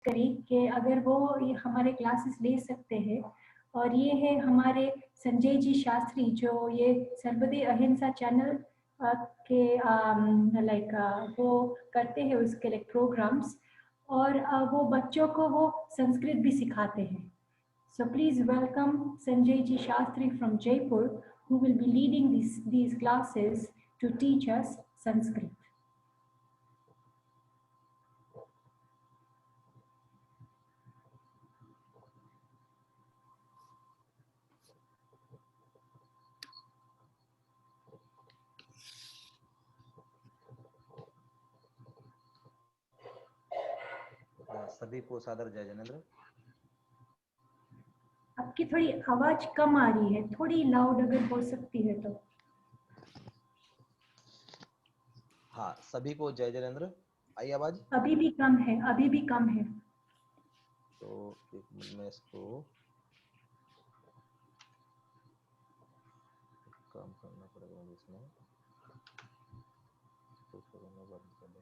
करी कि अगर वो ये हमारे क्लासेस ले सकते हैं। और ये है हमारे संजय जी शास्त्री, जो ये सर्वदे अहिंसा चैनल के वो करते हैं उसके लाइक प्रोग्राम्स। और वो बच्चों को वो संस्कृत भी सिखाते हैं। So please welcome Sanjay Ji Shastri from Jaipur, who will be leading these classes to teach us Sanskrit. सभी को सादर जय जिनेंद्र। आपकी थोड़ी आवाज कम आ रही है, थोड़ी लाउड अगर हो सकती है तो। हाँ, सभी को जय जिनेंद्र। आई आवाज? अभी भी कम है, अभी भी कम है। तो एक मिनट में इसको काम करना पड़ेगा इसमें। तो करना बंद कर दे।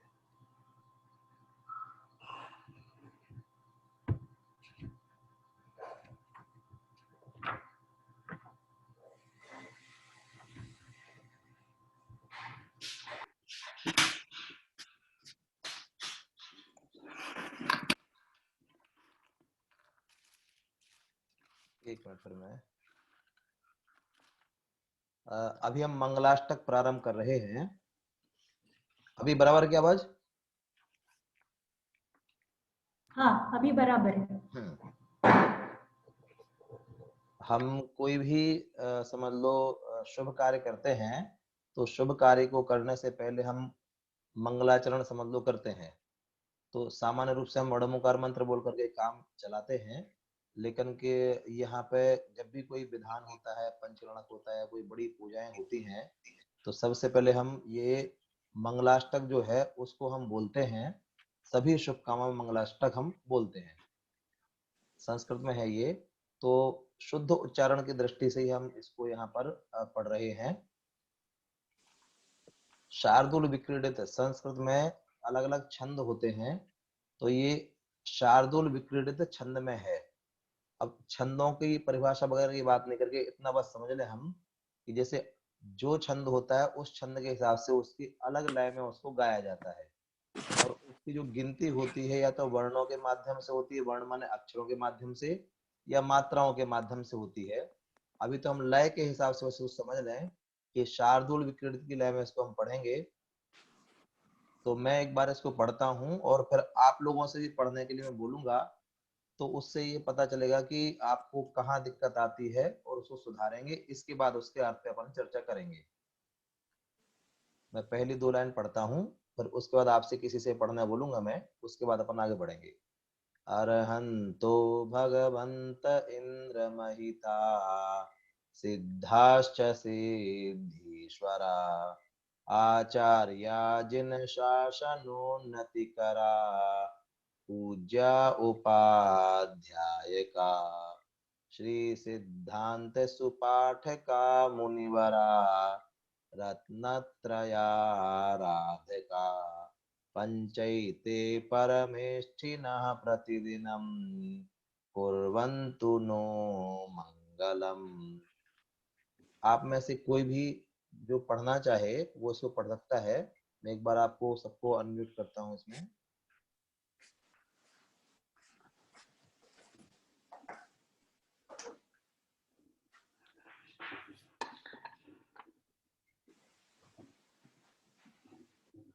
एक मिनट फिर मैं अभी हम मंगलाष्टक प्रारंभ कर रहे हैं। अभी बराबर की आवाज? हाँ, अभी बराबर है। हम कोई भी समझ लो शुभ कार्य करते हैं, तो शुभ कार्य को करने से पहले हम मंगलाचरण समझ लो करते हैं। तो सामान्य रूप से हम वड़मुकार मंत्र बोल करके काम चलाते हैं, लेकिन के यहाँ पे जब भी कोई विधान होता है, पंचरणक होता है, कोई बड़ी पूजाएं होती हैं, तो सबसे पहले हम ये मंगलाष्टक जो है उसको हम बोलते हैं। सभी शुभ कामों में मंगलाष्टक हम बोलते हैं। संस्कृत में है ये, तो शुद्ध उच्चारण की दृष्टि से ही हम इसको यहाँ पर पढ़ रहे हैं। शार्दूल विक्रीडित, संस्कृत में अलग अलग छंद होते हैं, तो ये शार्दूल विक्रीडित छंद में है। अब छंदों की परिभाषा वगैरह की बात नहीं करके इतना बस समझ ले हम कि जैसे जो छंद होता है उस छंद के हिसाब से उसकी अलग लय में उसको गाया जाता है, और उसकी जो गिनती होती है या तो वर्णों के माध्यम से होती है, वर्ण माने अक्षरों के माध्यम से, या मात्राओं के माध्यम से होती है। अभी तो हम लय के हिसाब से उसको समझ लें कि शार्दूल विक्रीडित की लय में इसको हम पढ़ेंगे। तो मैं एक बार इसको पढ़ता हूँ और फिर आप लोगों से भी पढ़ने के लिए मैं बोलूंगा, तो उससे ये पता चलेगा कि आपको कहाँ दिक्कत आती है और उसको सुधारेंगे। इसके बाद उसके अर्थ पे अपन चर्चा करेंगे। मैं पहली 2 लाइन पढ़ता हूँ, फिर उसके बाद आपसे किसी से पढ़ना बोलूंगा मैं, उसके बाद अपन आगे बढ़ेंगे। अर्हन्तो भगवन्त इंद्र महिता सिद्धाश्च सिद्धीश्वरा आचार्या जिन शासनोन्नतिकरा पूज्या उपाध्यायका श्री सिद्धांत सुपाठका मुनिवरा रत्नत्रयाराधका पंचैते परमेष्ठिनः प्रतिदिनं कुर्वन्तु नो मंगलम। आप में से कोई भी जो पढ़ना चाहे वो इसको पढ़ सकता है। मैं एक बार आपको सबको अनम्यूट करता हूँ इसमें।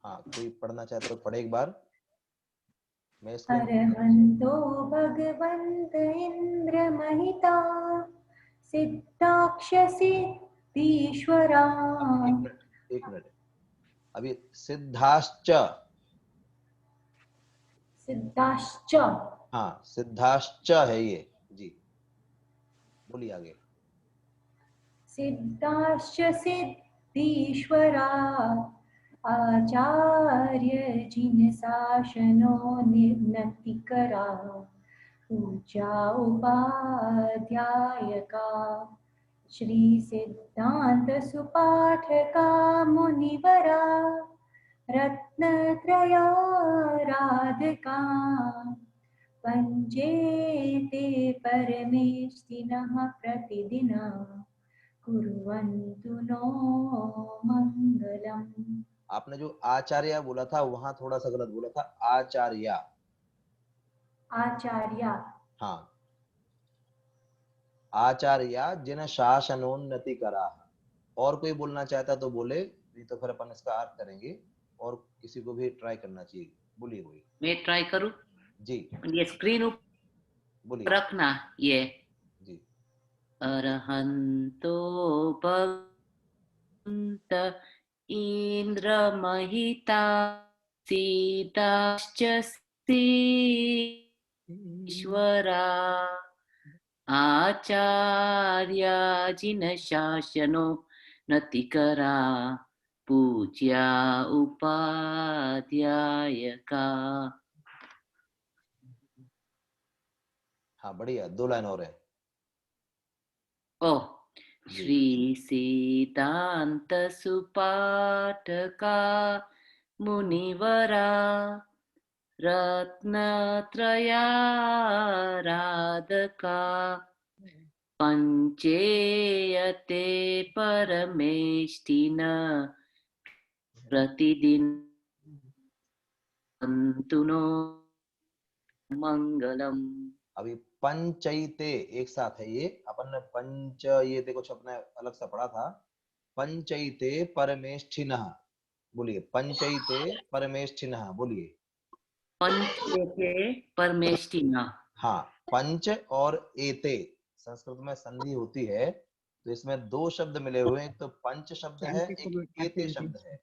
हाँ, कोई पढ़ना चाहे तो पढ़े एक बार। मैं इसको अर्हन्तो भगवन्त इंद्र महिता सिद्धाक्ष सिद्धीश्वरा। एक मिनट अभी सिद्धाश्च, सिद्धाश्च, हाँ सिद्धाश्च है ये जी। बोलिए आगे। सिद्धाश्च सिद्धीश्वरा आचार्य जिन शासनो निम्नतिकरा पूजा उपाध्यायका श्री सिद्धांत सुपाठका मुनिवरा रत्नत्रयाराधका पञ्चेते परमेष्टिनः प्रतिदिनं कुर्वन्तु नो मङ्गलम्। आपने जो आचार्य बोला था वहां थोड़ा सा गलत बोला था, आचार्य। आचार्य। हाँ, आचार्य जिन शासनोन्नति करा। और कोई बोलना चाहता तो बोले, नहीं तो फिर अपन इसका अर्थ करेंगे। और किसी को भी ट्राई करना चाहिए, बोलिए कोई। मैं ट्राई करूं? जी ये स्क्रीन बोलिए। रखना ये। जी। अरहन्तो भवन्त इंद्रमहिता सीताश्च ईश्वरा आचार्याजिन शासनो नतिकरा पूज्या उपाध्यायका। हाँ बढ़िया, 2 लाइन और है। ओ जी। श्री सिद्धांत सुपाठका मुनिवरा रत्नत्रयाराधका पंचेयते परमेष्टिन प्रतिदिन नो मंगलम। अभी पंचैते एक साथ है ये, अपन ने पंचयते कुछ अपने अलग से पढ़ा था। पंचैते परमेष्ठिनः, बोलिए पंचैते परमेष्ठिनः, बोलिए। पंचेयते परमेष्टिन। हाँ, पंच और एते संस्कृत में संधि होती है, तो इसमें 2 शब्द मिले हुए हैं, एक तो पंच शब्द है, एक एते शब्द है।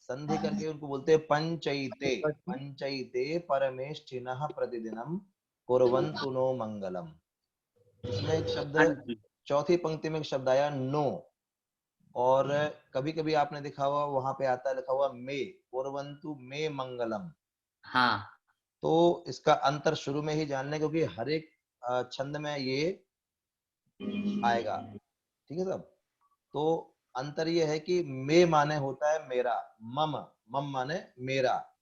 संधि करके उनको बोलते हैं पंचैते। पंचैते परमेष्ठिनः प्रतिदिनम कुर्वन्तु नो मंगलम। इसमें एक शब्द, हाँ जी। चौथी पंक्ति में एक शब्द आया नो, और कभी कभी आपने देखा हुआ वहां पे आता है लिखा हुआ मे, कुर्वन्तु मे मंगलम। हाँ तो इसका अंतर शुरू में ही जान लें, क्योंकि हर एक छंद में ये आएगा। ठीक है सब। तो अंतर ये है कि मे माने होता है मेरा, मम, मम माने मेरा,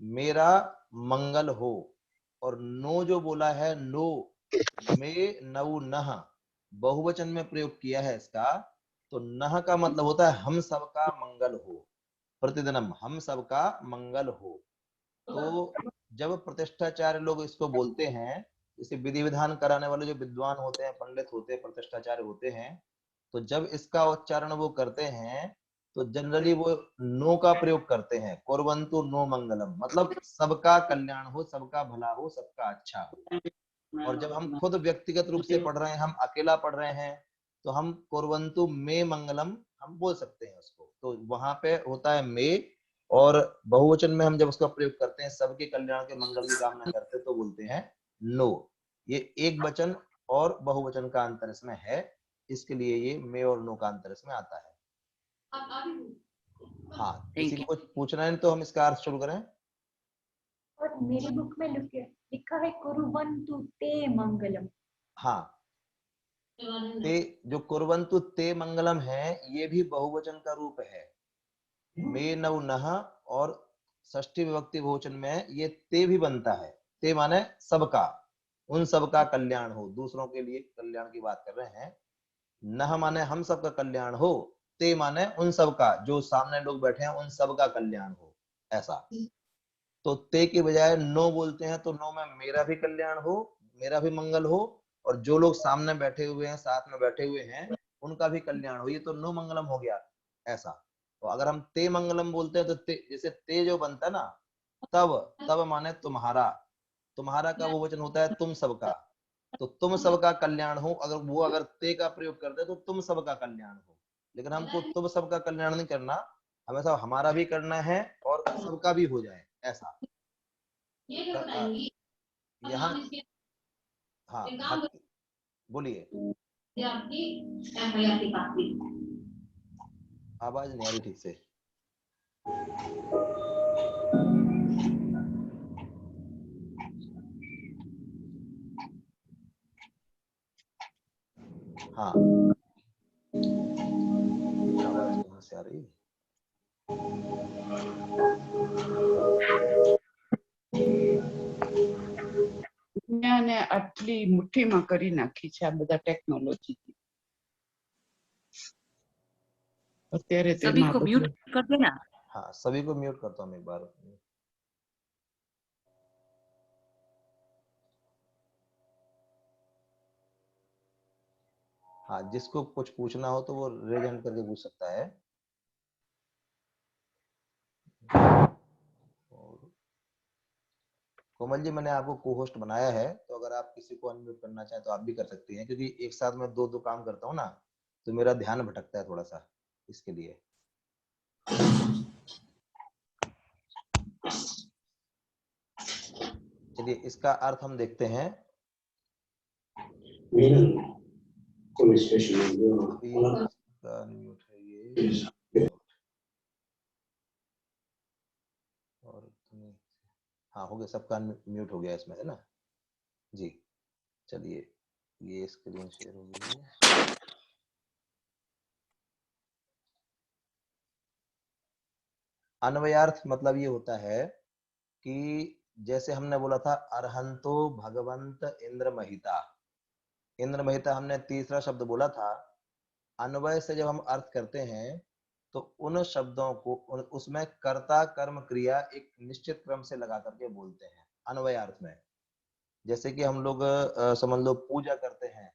मेरा मंगल हो। और नो जो बोला है नो, मे नौ नह, बहुवचन में प्रयोग किया है इसका। तो नह का मतलब होता है हम सबका मंगल हो, प्रतिदिनम हम सबका मंगल हो। तो जब प्रतिष्ठाचार्य लोग इसको बोलते हैं, जैसे विधि विधान कराने वाले जो विद्वान होते हैं, पंडित होते हैं, प्रतिष्ठाचार्य होते हैं, तो जब इसका उच्चारण वो करते हैं तो जनरली वो नो का प्रयोग करते हैं, कुर्वन्तु नो मंगलम, मतलब सबका कल्याण हो, सबका भला हो, सबका अच्छा हो। और जब हम खुद व्यक्तिगत रूप से पढ़ रहे हैं, हम अकेला पढ़ रहे हैं, तो हम कुर्वन्तु मे मंगलम हम बोल सकते हैं उसको। तो वहां पे होता है मे, और बहुवचन में हम जब उसका प्रयोग करते हैं, सबके कल्याण के मंगल की कामना करते हैं, तो बोलते हैं नो। ये एक वचन और बहुवचन का अंतर इसमें है, इसके लिए ये मे और नो का अंतर इसमें आता है। हाँ, किसी थैंक को यू। कुछ पूछना है तो हम इसका अर्थ शुरू करें। और मेरी बुक में लिखा है कुर्वन्तु ते मंगलम। हाँ, ते जो कुर्वन्तु ते मंगलम है, ये भी बहुवचन का रूप है। मे नौ नह, और षष्ठी विभक्ति बहुवचन में ये ते भी बनता है। ते माने सबका, उन सबका कल्याण हो, दूसरों के लिए कल्याण की बात कर रहे हैं। नह माने हम सबका कल्याण हो, ते माने उन सबका, जो सामने लोग बैठे हैं उन सबका कल्याण हो, ऐसा। तो ते के बजाय नो बोलते हैं, तो नो में मेरा भी कल्याण हो, मेरा भी मंगल हो, और जो लोग सामने बैठे हुए हैं, साथ में बैठे हुए हैं, उनका भी कल्याण हो, ये तो नो मंगलम हो गया, ऐसा। तो अगर हम ते मंगलम बोलते हैं तो ते, जैसे ते जो बनता है ना, तब, तब माने तुम्हारा, तुम्हारा का वो वचन होता है तुम सबका, तो तुम सबका कल्याण हो, अगर वो अगर ते का प्रयोग करते हैं तो तुम सबका कल्याण हो। लेकिन हमको तुम सबका कल्याण नहीं करना, हमेशा हमारा भी करना है और सबका भी हो जाए, ऐसा। यहाँ हाँ भक्ति, बोलिए। आवाज नहीं आ रही ठीक से। हाँ, आवाज कहाँ से आ रही। દુનિયાને આટલી મુઠ્ઠીમાં કરી નાખી છે આ બધા ટેકનોલોજી. અત્યારે सभी તેમાં को म्यूट બધું कर देना। हाँ, सभी को म्यूट करता हूँ एक बार। हाँ, जिसको कुछ पूछना हो तो वो रेज हैंड करके पूछ सकता है। और कोमल जी, मैंने आपको को होस्ट बनाया है, तो अगर आप किसी को अनम्यूट करना चाहें तो आप भी कर सकती हैं, क्योंकि एक साथ में दो काम करता हूँ ना, तो मेरा ध्यान भटकता है थोड़ा सा, इसके लिए। चलिए, इसका अर्थ हम देखते हैं। अभी इसका अनम्यूट है ये, और हाँ हो गया, सबका म्यूट हो गया इसमें, है ना जी। चलिए, ये स्क्रीन शेयर हो गई है। अन्वयार्थ मतलब ये होता है कि जैसे हमने बोला था अरहंतो भगवंत इंद्र महिता, इंद्र महिता हमने तीसरा शब्द बोला था। अन्वय से जब हम अर्थ करते हैं तो उन शब्दों को उसमें कर्ता कर्म क्रिया एक निश्चित क्रम से लगा करके बोलते हैं अन्वयार्थ में। जैसे कि हम लोग समझ लो पूजा करते हैं,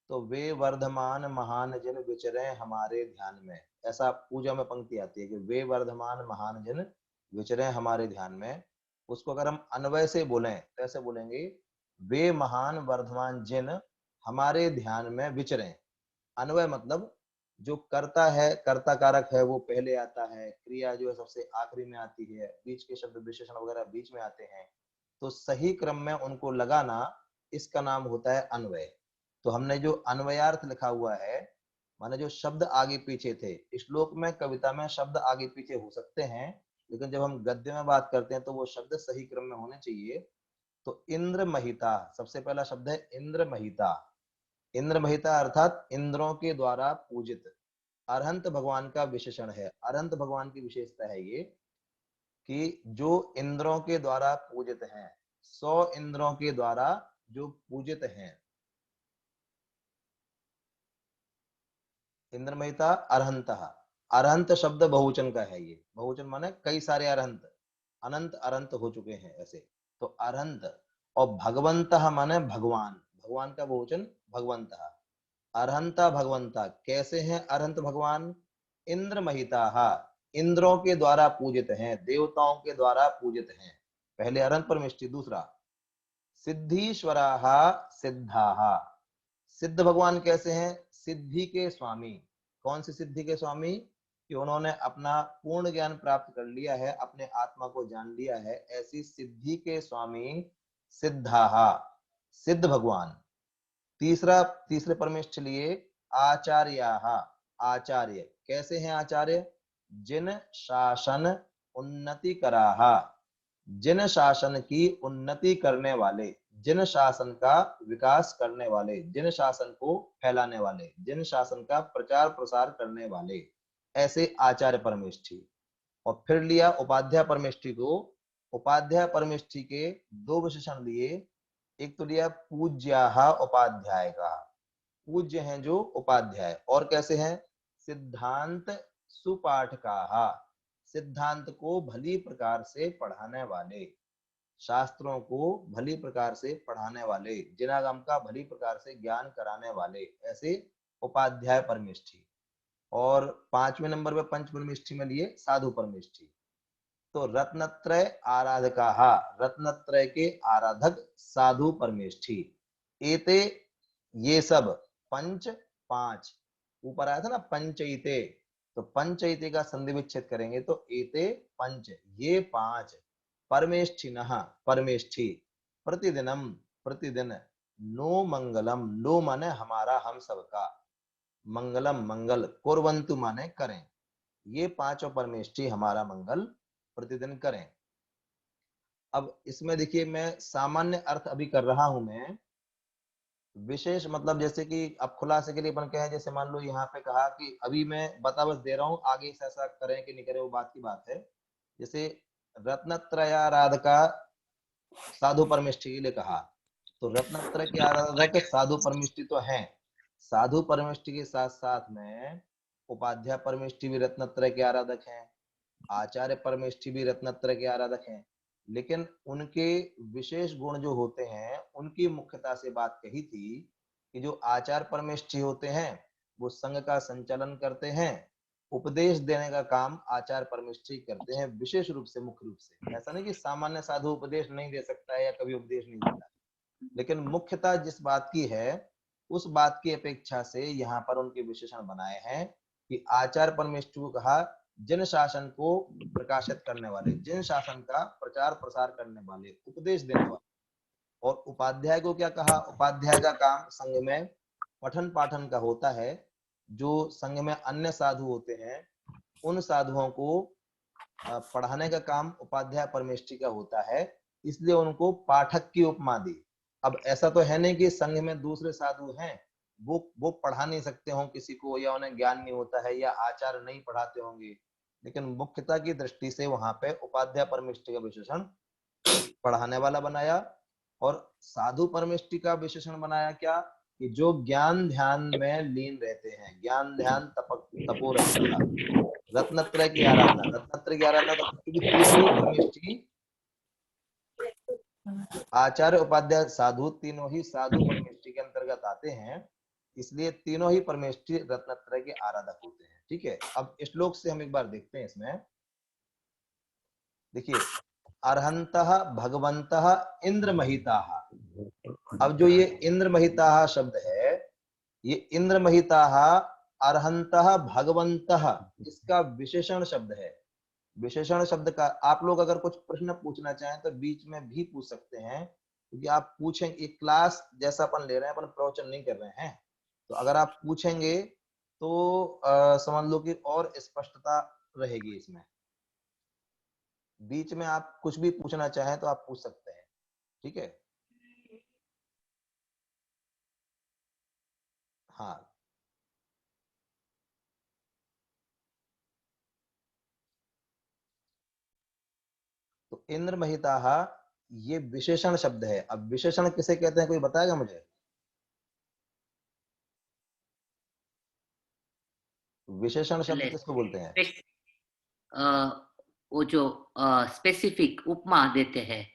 तो वे वर्धमान महान जिन विचरे हमारे ध्यान में, ऐसा पूजा में पंक्ति आती है कि वे वर्धमान महान जिन विचरे हमारे ध्यान में। उसको अगर हम अन्वय से बोलें तो ऐसे बोलेंगे, वे महान वर्धमान जिन हमारे ध्यान में विचरे। अन्वय मतलब जो कर्ता है, कर्ता कारक है, वो पहले आता है, क्रिया जो है सबसे आखिरी में आती है, बीच के शब्द विशेषण वगैरह बीच में आते हैं, तो सही क्रम में उनको लगाना, इसका नाम होता है अन्वय। तो हमने जो अन्वयार्थ लिखा हुआ है, माने जो शब्द आगे पीछे थे, श्लोक में कविता में शब्द आगे पीछे हो सकते हैं, लेकिन जब हम गद्य में बात करते हैं तो वो शब्द सही क्रम में होने चाहिए। तो इंद्र महिता, सबसे पहला शब्द है इंद्र महिता। इंद्र महिता अर्थात इंद्रों के द्वारा पूजित, अरहंत भगवान का विशेषण है। अरहंत भगवान की विशेषता है ये कि जो इंद्रों के द्वारा पूजित हैं, 100 इंद्रों के द्वारा जो पूजित हैं। इंद्र महिता अरहंत, अरहंत शब्द बहुवचन का है। ये बहुवचन माने कई सारे अरहंत, अनंत अरहंत हो चुके हैं ऐसे, तो अरहंत। और भगवंत माने भगवान, भगवान का बहुवचन भगवंत। अरहंता भगवंता, कैसे हैं अरहंत भगवान? इंद्र महिता, इंद्रों के द्वारा पूजित हैं, देवताओं के द्वारा पूजित हैं। पहले अरहंत परमेष्टि। दूसरा सिद्धीश्वराः सिद्धाः, सिद्ध भगवान कैसे हैं? सिद्धि के स्वामी। कौन सी सिद्धि के स्वामी? कि उन्होंने अपना पूर्ण ज्ञान प्राप्त कर लिया है, अपने आत्मा को जान लिया है, ऐसी सिद्धि के स्वामी सिद्धाः, सिद्ध भगवान। तीसरे परमेष्ठ लिए आचार्याः, आचार्य कैसे हैं आचार्य? जिन शासन उन्नति कराः, जिन शासन की उन्नति करने वाले, जिन शासन का विकास करने वाले, जिन शासन को फैलाने वाले, जिन शासन का प्रचार प्रसार करने वाले, ऐसे आचार्य परमेष्ठी। और फिर लिया उपाध्याय परमेष्ठी को। उपाध्याय परमेष्ठी के दो विशेषण लिए, एक तो लिया पूज्याः उपाध्याय का, पूज्य हैं जो उपाध्याय, और कैसे हैं? सिद्धांत सुपाठकाः, सिद्धांत को भली प्रकार से पढ़ाने वाले, शास्त्रों को भली प्रकार से पढ़ाने वाले, जिनागम का भली प्रकार से ज्ञान कराने वाले, ऐसे उपाध्याय परमेष्ठी। और 5वें नंबर पे पंच परमेष्ठी में लिए साधु परमेष्ठी। तो रत्नत्रय आराधकाः, रत्नत्रय के आराधक साधु परमेष्ठी। एते, ये सब, पंच पांच, ऊपर आया था ना पंचईते, तो पंचईते का संधि विच्छेद करेंगे तो एते पंच, ये पांच, परमेष्ठिनः परमेष्ठी, प्रतिदिनम प्रतिदिन, नो मंगलम, नो माने हमारा, हम सबका, मंगलम मंगल, कुर्वन्तु माने करें, ये पांचों परमेष्ठी हमारा मंगल प्रतिदिन करें। अब इसमें देखिए, मैं सामान्य अर्थ अभी कर रहा हूं मैं, विशेष मतलब जैसे कि अब खुलासे के लिए अपन कहें, जैसे मान लो यहाँ पे कहा कि अभी मैं बता बस दे रहा हूँ, आगे से ऐसा करें कि नहीं करें वो बात की बात है। जैसे रत्नत्रयाराधका साधु परमेष्ठी के लिए कहा, तो रत्नत्रय के आराधक साधु परमिष्टि तो हैं, साधु परमिष्टि के साथ साथ में उपाध्याय परमिष्टि भी रत्नत्रय के आराधक हैं, आचार्य परमेष्ठी भी रत्नत्रय के आराधक हैं, लेकिन उनके विशेष गुण जो होते हैं उनकी मुख्यता से बात कही थी कि जो आचार्य परमेष्ठी होते हैं वो संघ का संचालन करते हैं, उपदेश देने का काम आचार्य परमेष्ठी करते हैं विशेष रूप से, मुख्य रूप से। ऐसा नहीं कि सामान्य साधु उपदेश नहीं दे सकता है या कभी उपदेश नहीं देता, लेकिन मुख्यता जिस बात की है उस बात की अपेक्षा से यहाँ पर उनके विशेषण बनाए हैं कि आचार्य परमेष्ठी को कहा जन शासन को प्रकाशित करने वाले, जन शासन का प्रचार प्रसार करने वाले, उपदेश देने वाले। और उपाध्याय को क्या कहा, उपाध्याय का काम संघ में पठन पाठन का होता है, जो संघ में अन्य साधु होते हैं उन साधुओं को पढ़ाने का काम उपाध्याय परमेष्ठी का होता है, इसलिए उनको पाठक की उपमा दी। अब ऐसा तो है नहीं कि संघ में दूसरे साधु हैं वो पढ़ा नहीं सकते हों किसी को, या उन्हें ज्ञान नहीं होता है, या आचार्य नहीं पढ़ाते होंगे, लेकिन मुख्यता की दृष्टि से वहां पे उपाध्याय परमेष्ठी का विशेषण पढ़ाने वाला बनाया। और साधु परमेष्ठी का विशेषण बनाया क्या कि जो ज्ञान ध्यान में लीन रहते हैं, ज्ञान ध्यान तपोरंतः, रत्नत्रय की आराधना, रत्नत्रय की आराधना तो क्योंकि तीनों ही परमेष्ठी आचार्य उपाध्याय साधु तीनों ही साधु परमेष्ठी के अंतर्गत आते हैं, इसलिए तीनों ही परमेष्ठी रत्नत्रय के आराधक होते हैं। ठीक है, अब श्लोक से हम एक बार देखते हैं इसमें। देखिए, अर्हन्तः भगवन्तः इंद्रमहिताः। अब जो ये इंद्रमहिताः शब्द है, ये इंद्रमहिताः अर्हन्तः भगवन्तः, इसका विशेषण शब्द है। विशेषण शब्द का आप लोग अगर कुछ प्रश्न पूछना चाहें तो बीच में भी पूछ सकते हैं, क्योंकि आप पूछें, एक क्लास जैसा अपन ले रहे हैं, अपन प्रवचन नहीं कर रहे हैं, तो अगर आप पूछेंगे तो समझ लो कि और स्पष्टता रहेगी इसमें। बीच में आप कुछ भी पूछना चाहें तो आप पूछ सकते हैं। ठीक है, हाँ। तो इंद्रमहिताः ये विशेषण शब्द है। अब विशेषण किसे कहते हैं, कोई बताएगा मुझे? विशेषण शब्द पहले किसको बोलते हैं? वो जो स्पेसिफिक उपमा देते हैं।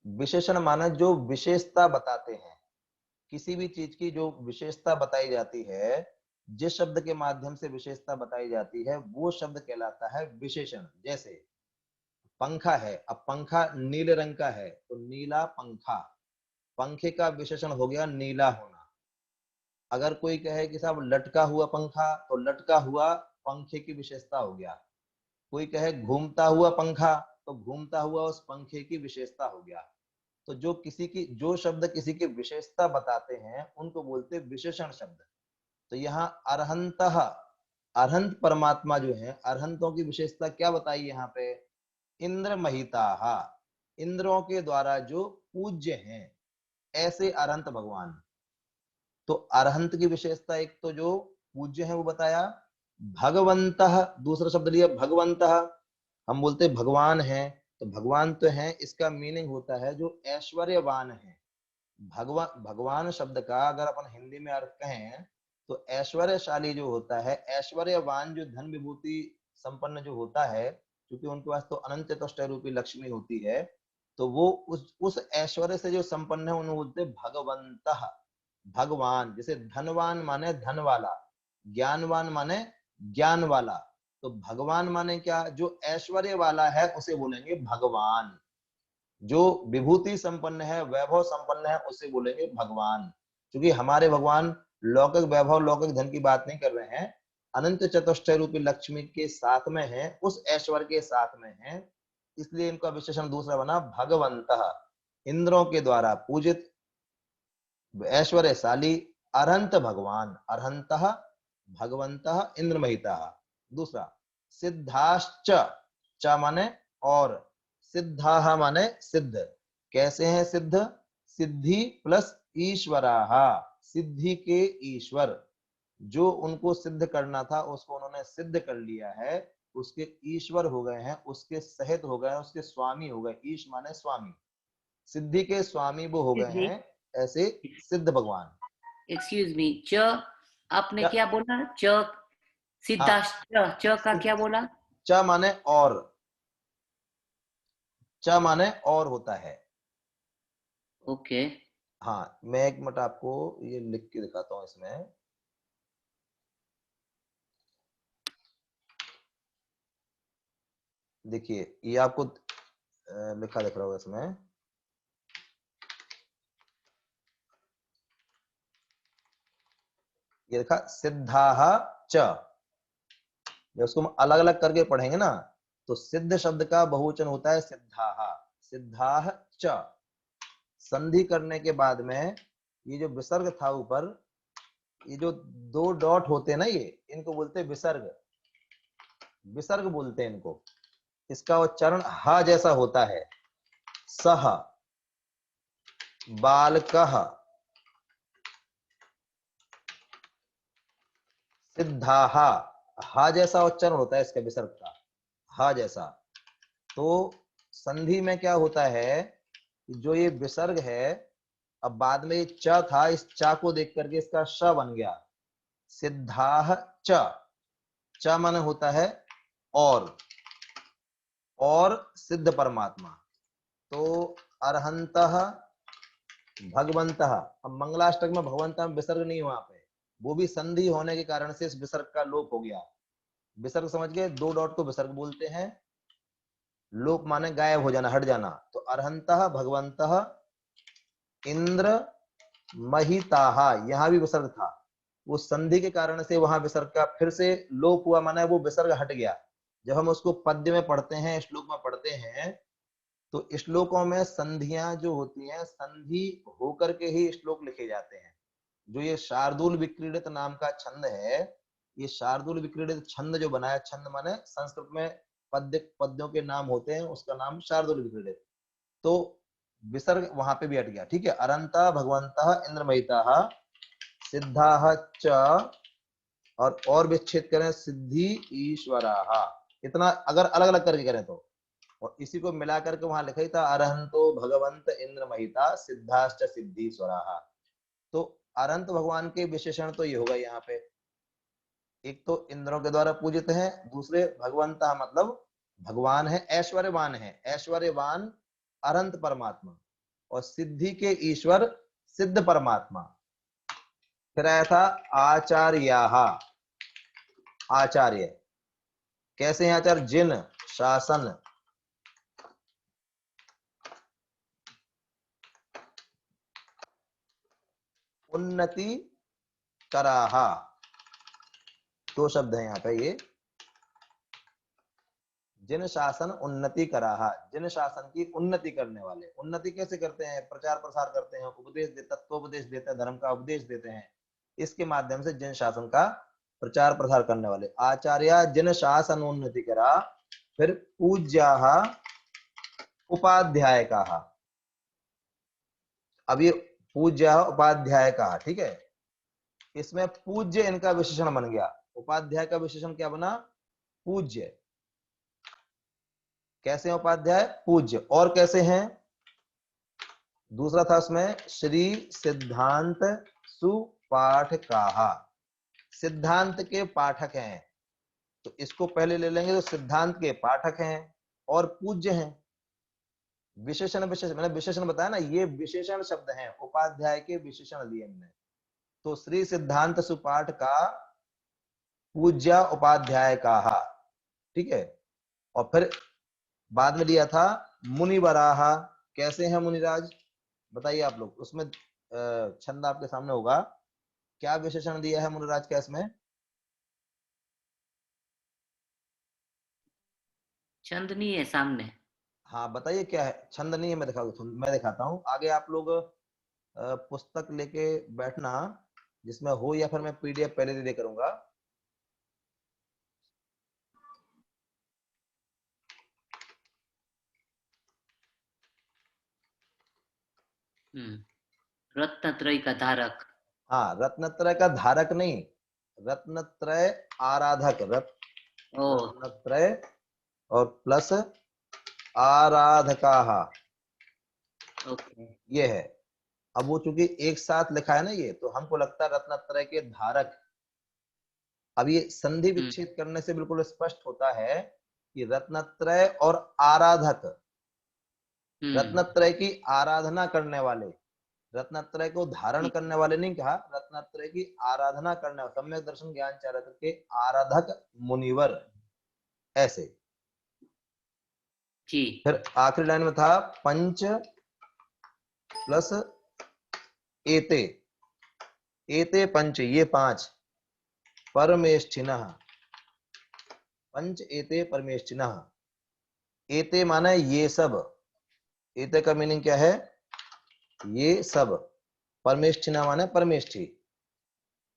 विशेषण माने जो विशेषता बताते हैं, किसी भी चीज की जो विशेषता बताई जाती है, जिस शब्द के माध्यम से विशेषता बताई जाती है वो शब्द कहलाता है विशेषण। जैसे पंखा है, अब पंखा नीले रंग का है तो नीला पंखा, पंखे का विशेषण हो गया नीला होना। अगर कोई कहे कि साहब लटका हुआ पंखा, तो लटका हुआ पंखे की विशेषता हो गया। कोई कहे घूमता हुआ पंखा, तो घूमता हुआ उस पंखे की विशेषता हो गया। तो जो शब्द किसी की विशेषता बताते हैं उनको बोलते हैं विशेषण शब्द। तो यहाँ अरहंतः, अरहंत परमात्मा जो है, अरहंतों की विशेषता क्या बताई यहाँ पे? इंद्रमहिताः, इंद्रों के द्वारा जो पूज्य हैं, ऐसे अरहंत भगवान। तो अरहंत की विशेषता एक तो जो पूज्य है वो बताया, भगवंतः दूसरा शब्द लिया भगवंतः। हम बोलते भगवान है, तो भगवान तो है, इसका मीनिंग होता है जो ऐश्वर्यवान है। भगवान, भगवान शब्द का अगर अपन हिंदी में अर्थ कहें तो ऐश्वर्यशाली जो होता है, ऐश्वर्यवान जो धन विभूति संपन्न जो होता है, क्योंकि उनके पास तो अनंत चतुष्टय रूपी लक्ष्मी होती है, तो वो उस ऐश्वर्य से जो संपन्न है उन्हें बोलते भगवंतः, भगवान। जैसे धनवान माने धन वाला, ज्ञानवान माने ज्ञान वाला, तो भगवान माने क्या? जो ऐश्वर्य वाला है उसे बोलेंगे भगवान। जो विभूति संपन्न है, वैभव संपन्न है, उसे बोलेंगे भगवान। क्योंकि हमारे भगवान लौकिक वैभव लौकिक धन की बात नहीं कर रहे हैं, अनंत चतुष्टय रूपी लक्ष्मी के साथ में है, उस ऐश्वर्य के साथ में है, इसलिए इनका विशेषण दूसरा बना भगवंतः, इंद्रों के द्वारा पूजित ऐश्वर्यशाली अरहंत भगवान, अरहंतः भगवंतः इंद्रमहितः। दूसरा सिद्धाश्च, च माने और, सिद्धाः माने सिद्ध। कैसे हैं सिद्ध? सिद्धि प्लस ईश्वराः, सिद्धि के ईश्वर। जो उनको सिद्ध करना था उसको उन्होंने सिद्ध कर लिया है, उसके ईश्वर हो गए हैं, उसके सहित हो गए, उसके स्वामी हो गए। ईश माने स्वामी। सिद्धि के स्वामी वो हो गए सिद्धि। हैं ऐसे सिद्ध भगवान। एक्सक्यूज मी, च आपने क्या? क्या बोला? च हाँ, सिद्धार्थ, च का क्या बोला? च माने और, च माने और होता है। ओके। हाँ, मैं एक मिनट आपको ये लिख के दिखाता हूँ इसमें। देखिए ये आपको लिखा दिख रहा होगा इसमें। ये लिखा सिद्धाह च। जब उसको हम अलग अलग करके पढ़ेंगे ना, तो सिद्ध शब्द का बहुवचन होता है सिद्धाह, सिद्धाह च। संधि करने के बाद में ये जो विसर्ग था ऊपर, ये जो दो डॉट होते हैं ना, ये इनको बोलते हैं विसर्ग, विसर्ग बोलते हैं इनको। इसका उच्चारण ह जैसा होता है। सह, बालकः, सिद्धाः, हा जैसा उच्चारण होता है इसका विसर्ग का, हा जैसा। तो संधि में क्या होता है, जो ये विसर्ग है, अब बाद में ये च था, इस च को देख करके इसका श बन गया, सिद्धाह च। च माने होता है और सिद्ध परमात्मा। तो अरहंतः भगवंतः, अब मंगलाष्टक में भगवंतः में विसर्ग नहीं वहां पे, वो भी संधि होने के कारण से इस विसर्ग का लोप हो गया। विसर्ग समझ गए, दो डॉट को विसर्ग बोलते हैं। लोप माने गायब हो जाना, हट जाना। तो अरहंतः भगवंतः इंद्र महिताः, यहां भी विसर्ग था, वो संधि के कारण से वहां विसर्ग का फिर से लोप हुआ, माना वो विसर्ग हट गया। जब हम उसको पद्य में पढ़ते हैं, श्लोक में पढ़ते हैं, तो श्लोकों में संधियां जो होती हैं, संधि होकर के ही श्लोक लिखे जाते हैं। जो ये शार्दूल विक्रीडित नाम का छंद है, ये शार्दूल विक्रीडित छंद जो बनाया, छंद माने संस्कृत में पद्य, पद्यों के नाम होते हैं, उसका नाम शार्दूल विक्रीडित। तो विसर्ग वहां पे भी हट गया, ठीक है। अरंता भगवंतः इंद्रमयिताः सिद्धाः च, और विच्छेद करें सिद्धि ईश्वराः। इतना अगर अलग अलग करके करें तो, और इसी को मिला करके वहां लिखा ही था अरहंतो भगवंत इंद्रमहिता सिद्धाश्च सिद्धीश्वराः। तो अरहंत भगवान के विशेषण तो ये होगा यहाँ पे, एक तो इंद्रों के द्वारा पूजित है, दूसरे भगवंता मतलब भगवान है, ऐश्वर्यवान है, ऐश्वर्यवान अनंत परमात्मा, और सिद्धि के ईश्वर सिद्ध परमात्मा। फिर आया था आचार्याः, आचार्य कैसे हैं आचार्य, जिन शासन उन्नति कराहा, दो शब्द है यहाँ पे ये, जिन शासन उन्नति कराहा, जिन शासन की उन्नति करने वाले। उन्नति कैसे करते हैं, प्रचार प्रसार करते हैं, उपदेश देते, तत्वोपदेश देते हैं, धर्म का उपदेश देते हैं, इसके माध्यम से जिन शासन का प्रचार प्रसार करने वाले। आचार्य जिन शासन उन्नति करा। फिर पूज्याः उपाध्यायकाः, अब ये पूज्याः उपाध्यायकाः, ठीक है, इसमें पूज्य इनका विशेषण बन गया। उपाध्याय का विशेषण क्या बना, पूज्य। कैसे हैं उपाध्याय, पूज्य। और कैसे हैं, दूसरा था उसमें श्री सिद्धांत सुपाठकाः, सिद्धांत के पाठक हैं, तो इसको पहले ले लेंगे, तो सिद्धांत के पाठक हैं और पूज्य हैं। विशेषण, विशेषण मैंने विशेषण बताया ना, ये विशेषण शब्द हैं, उपाध्याय के विशेषण दिए हमने। तो श्री सिद्धांत सुपाठ का पूज्य उपाध्याय का, ठीक है। और फिर बाद में दिया था मुनिवराह, कैसे हैं मुनिराज, बताइए आप लोग। उसमें छंद आपके सामने होगा, क्या विशेषण दिया है मुनिराज का इसमें, छंद नहीं है सामने। हाँ बताइए क्या है, छंद नहीं है, मैं दिखाता हूँ आगे। आप लोग पुस्तक लेके बैठना जिसमें हो, या फिर मैं पीडीएफ पहले दे करूंगा। रत्नत्रय का धारक। हाँ, रत्नत्रय का धारक नहीं, रत्नत्रय आराधक, रत्नत्रय और प्लस आराधकाः, ओके ये है। अब वो चूंकि एक साथ लिखा है ना ये, तो हमको लगता है रत्नत्रय के धारक। अब ये संधि विच्छेद करने से बिल्कुल स्पष्ट होता है कि रत्नत्रय और आराधक, रत्नत्रय की आराधना करने वाले, रत्नत्रय को धारण करने वाले नहीं कहा, रत्नत्रय की आराधना करने वाले, सम्यक दर्शन ज्ञान चारित्र के आराधक मुनिवर, ऐसे। जी फिर आखिरी लाइन में था पंच प्लस एते, एते पंच, ये पांच, परमेष्ठिनः, पंच एते परमेष्ठिनः। एते माने ये सब, एते का मीनिंग क्या है, ये सब। परमेष्ठिना माने परमेष्ठी,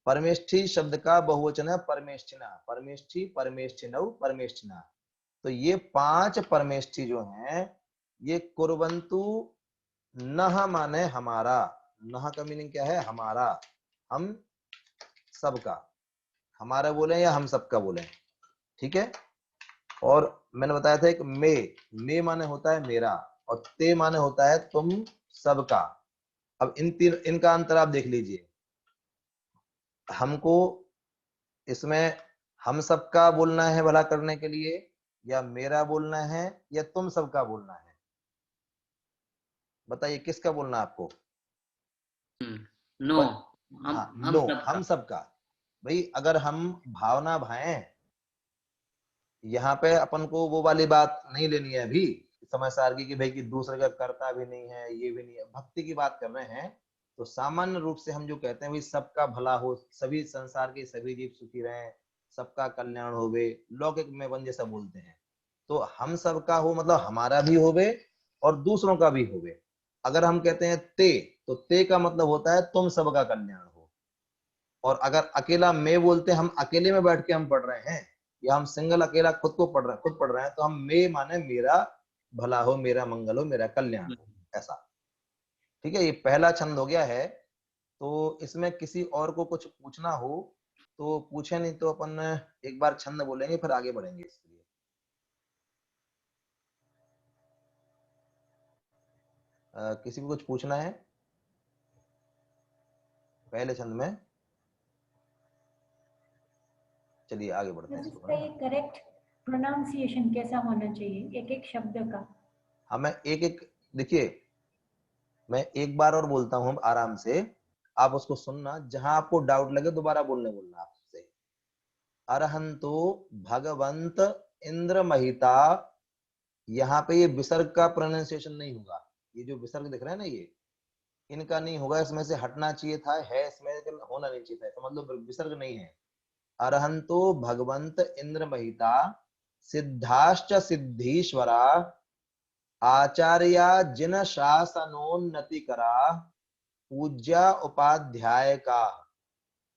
परमेष्ठी शब्द का बहुवचन है परमेष्ठिना, परमेष्ठी परमेष्ठिनौ परमेष्ठिना। तो ये पांच परमेष्ठी जो हैं, ये कुर्वन्तु नह माने हमारा, नह का मीनिंग क्या है, हमारा, हम सबका, हमारा बोले या हम सबका बोले, ठीक है। और मैंने बताया था एक मे माने होता है मेरा, और ते माने होता है तुम सबका। अब इन तीन, इनका अंतर आप देख लीजिए। हमको इसमें हम सबका बोलना है भला करने के लिए, या मेरा बोलना है, या तुम सबका बोलना है, बताइए किसका बोलना है आपको। नो, हाँ, हम नो, सबका। हम सबका। भाई अगर हम भावना भाएं, यहाँ पे अपन को वो वाली बात नहीं लेनी है अभी समय सार की, कि भाई कि दूसरे का कर्ता भी नहीं है, ये भी नहीं है, भक्ति की बात कर रहे हैं। तो सामान्य रूप से हम जो कहते हैं भाई सबका भला हो, सभी संसार के सभी जीव सुखी रहें, सबका कल्याण होवे, लौकिक में वन जैसा बोलते हैं। तो हम सबका हो मतलब हमारा भी होवे और दूसरों का भी होवे। अगर हम कहते हैं ते, तो ते का मतलब होता है तुम सबका कल्याण हो। और अगर अकेला मैं बोलते हैं, हम अकेले में बैठ के हम पढ़ रहे हैं, या हम सिंगल अकेला खुद पढ़ रहे हैं, तो हम मैं माने मेरा भला हो, मेरा मंगल हो, मेरा कल्याण हो, ऐसा। ठीक है, ये पहला छंद हो गया है। तो इसमें किसी और को कुछ पूछना हो तो पूछे, नहीं तो अपन एक बार छंद बोलेंगे फिर आगे बढ़ेंगे इसके लिए। किसी को कुछ पूछना है पहले छंद में? चलिए आगे बढ़ते हैं इसको, इसका है ये ना। करेक्ट प्रोनाउंसिएशन कैसा होना चाहिए एक एक शब्द का? हमें एक एक, देखिए मैं एक बार और बोलता हूं आराम से, आप उसको सुनना, जहां आपको डाउट लगे दोबारा बोलना आपसे। अरहंतो भगवंत इंद्र महिता, यहाँ पे ये विसर्ग का प्रोनाउंसिएशन नहीं होगा। ये जो विसर्ग दिख रहा है ना, ये इनका नहीं होगा, इसमें से हटना चाहिए था, है इसमें होना नहीं चाहिए था, समझ लो विसर्ग नहीं है। अरहंतो भगवंत इंद्र महिता, सिद्धाश्च सिद्धीश्वरा, आचार्या जिन शासनोन्नति करा, पूज्या उपाध्याय का,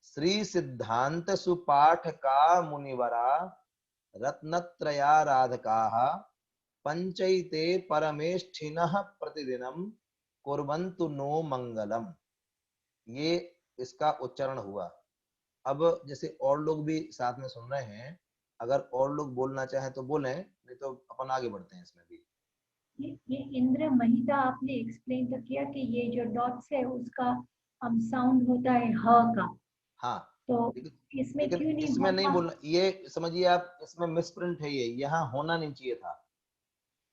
श्री सिद्धांत सुपाठ का मुनिवरा, रत्नत्रयाराधका, पंचैते परमेष्ठिनः प्रतिदिनम कुर्वन्तु नो मंगलम। ये इसका उच्चारण हुआ। अब जैसे और लोग भी साथ में सुन रहे हैं, अगर और लोग बोलना चाहें तो बोलें, नहीं तो अपन आगे बढ़ते हैं इसमें भी। ये इंद्र महिता आपने एक्सप्लेन तो किया कि ये जो डॉट्स है उसका साउंड होता है ह का, हाँ, तो लेकिन इसमें क्यों नहीं इसमें नहीं होता? बोलना, ये समझिए आप, इसमें मिसप्रिंट है, ये यहाँ होना नहीं चाहिए था।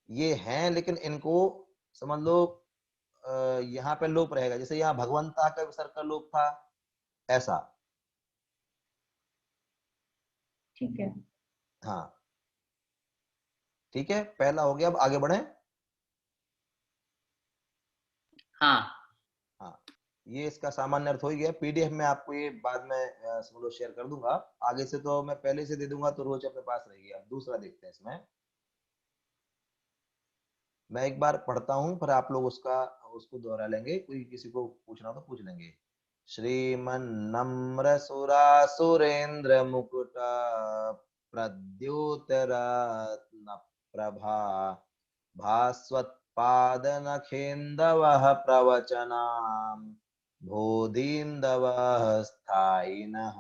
ये हैं लेकिन इनको समझ लो यहाँ पे लोप रहेगा, जैसे यहाँ भगवंता का विसर्ग का लोप था, ऐसा। ठीक है। हाँ ठीक है, पहला हो गया, अब आगे बढ़े। हाँ हाँ, ये इसका सामान्य अर्थ हो ही गया। पीडीएफ में आपको ये बाद में समझ लो शेयर कर दूंगा, आगे से तो मैं पहले से दे दूंगा, तो रोज अपने पास रहेगी। अब दूसरा देखते हैं इसमें, मैं एक बार पढ़ता हूँ फिर आप लोग उसको दोहरा लेंगे, कोई किसी को पूछना तो पूछ लेंगे। श्रीमन नम्र सुरा सुरेंद्र मुकुट प्रद्योतरत्न प्रभा, भास्वत्पाद नखेन्दवः प्रवचनाम् बोधीन्दवः स्थायिनः,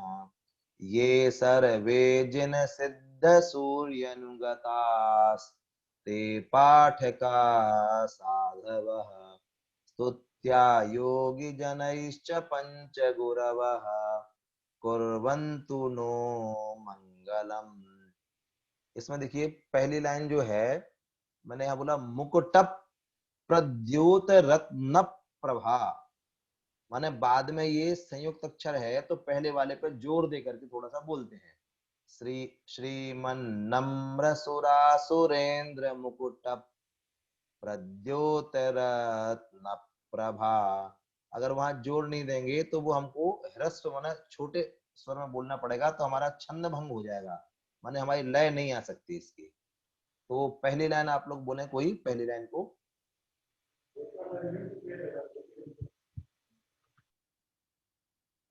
ये सर्वे जिन सिद्ध सूर्यनुगतास्, ते पाठका साधवः, तो त्या योगी जनैश्च पंच गुरवः कुर्वन्तु नो मंगलम। इसमें देखिए पहली लाइन जो है, मैंने यहाँ बोला मुकुटप प्रद्योत रत्न प्रभा, माने बाद में ये संयुक्त अक्षर है तो पहले वाले पे जोर दे करके थोड़ा सा बोलते हैं। श्रीमन नम्र सुरासुरेंद्र मुकुट प्रद्योत रत्न प्रभा। अगर वहां जोर नहीं देंगे तो वो हमको ह्रस्व माने छोटे स्वर में बोलना पड़ेगा, तो हमारा छंद भंग हो जाएगा, माने हमारी लय नहीं आ सकती इसकी। तो पहली लाइन आप लोग बोले, कोई पहली लाइन को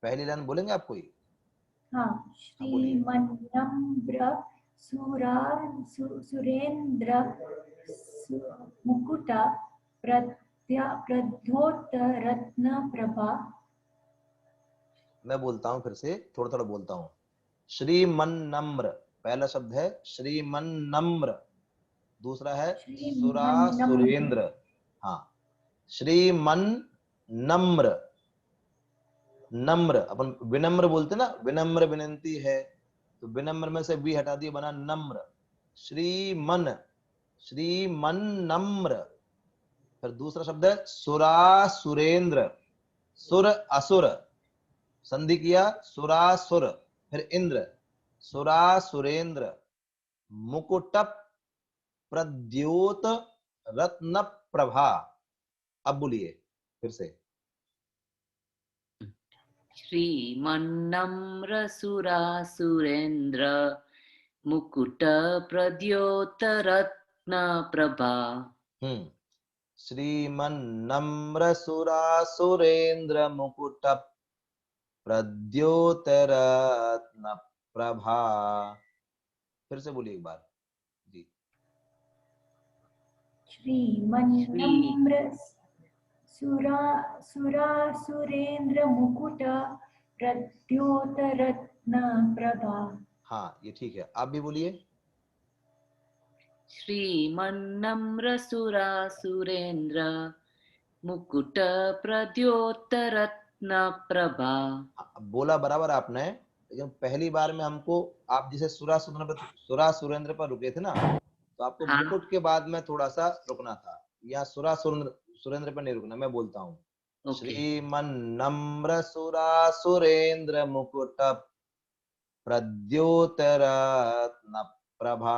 पहली लाइन बोलेंगे आप कोई? हाँ, बोलिए। श्रीमन्नम्र सुरेंद्र मुकुट प्रद्योत रत्न प्रभा। मैं बोलता हूँ फिर से, थोड़ा थोड़ा बोलता हूँ। श्रीमन नम्र पहला शब्द है, श्रीमन नम्र दूसरा है सुरा सुरेंद्र। हाँ, श्रीमन नम्र, नम्र अपन विनम्र बोलते ना, विनम्र विनंती है, तो विनम्र में से वी हटा दिए बना नम्र। श्रीमन, श्रीमन नम्र। फिर दूसरा शब्द है सुरा सुरेंद्र, सुर असुर संधि किया, सुरासुर, फिर इंद्र, सुरा सुरेंद्र मुकुटप प्रद्योत रत्न प्रभा। अब बोलिए फिर से। श्रीमन्नम्र सुरासुरेंद्र मुकुट प्रद्योत रत्न प्रभा। श्रीमन नम्र सुरासुरेंद्र मुकुट प्रद्योत रत्न प्रभा। फिर से बोलिए एक बार जी। श्रीमन्नम्र सुरेंद्र मुकुट प्रद्योत रत्न प्रभा। हाँ, ये ठीक है, आप भी बोलिए। श्रीमन्नम्र सुरासुरेंद्र मुकुट प्रद्योत रत्न प्रभा। बोला बराबर आपने, लेकिन पहली बार में हमको, आप जिसे सुरा सुरेंद्र पर रुके थे ना, तो आपको हाँ। मुकुट के बाद में थोड़ा सा रुकना था, या सुरा सुरेंद्र पर नहीं रुकना। मैं बोलता हूँ, श्रीमन नम्र सुरा सुरेंद्र मुकुट प्रद्योत रत्न प्रभा।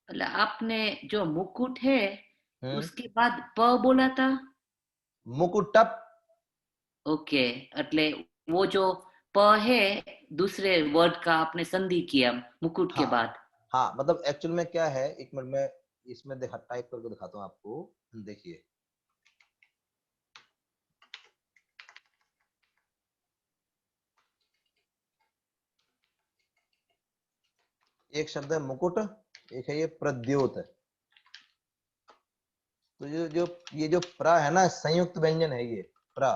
आपने जो मुकुट है उसके बाद प बोला था, मुकुटप। ओके, એટલે वो जो प है दूसरे वर्ड का आपने संधि किया मुकुट के बाद। हाँ, मतलब एक्चुअल में क्या है, एक मिनट में इसमें टाइप करके दिखाता हूँ आपको, देखिए। एक शब्द है मुकुट, एक है ये प्रद्योत। तो ये जो प्र है ना, संयुक्त व्यंजन है ये प्र।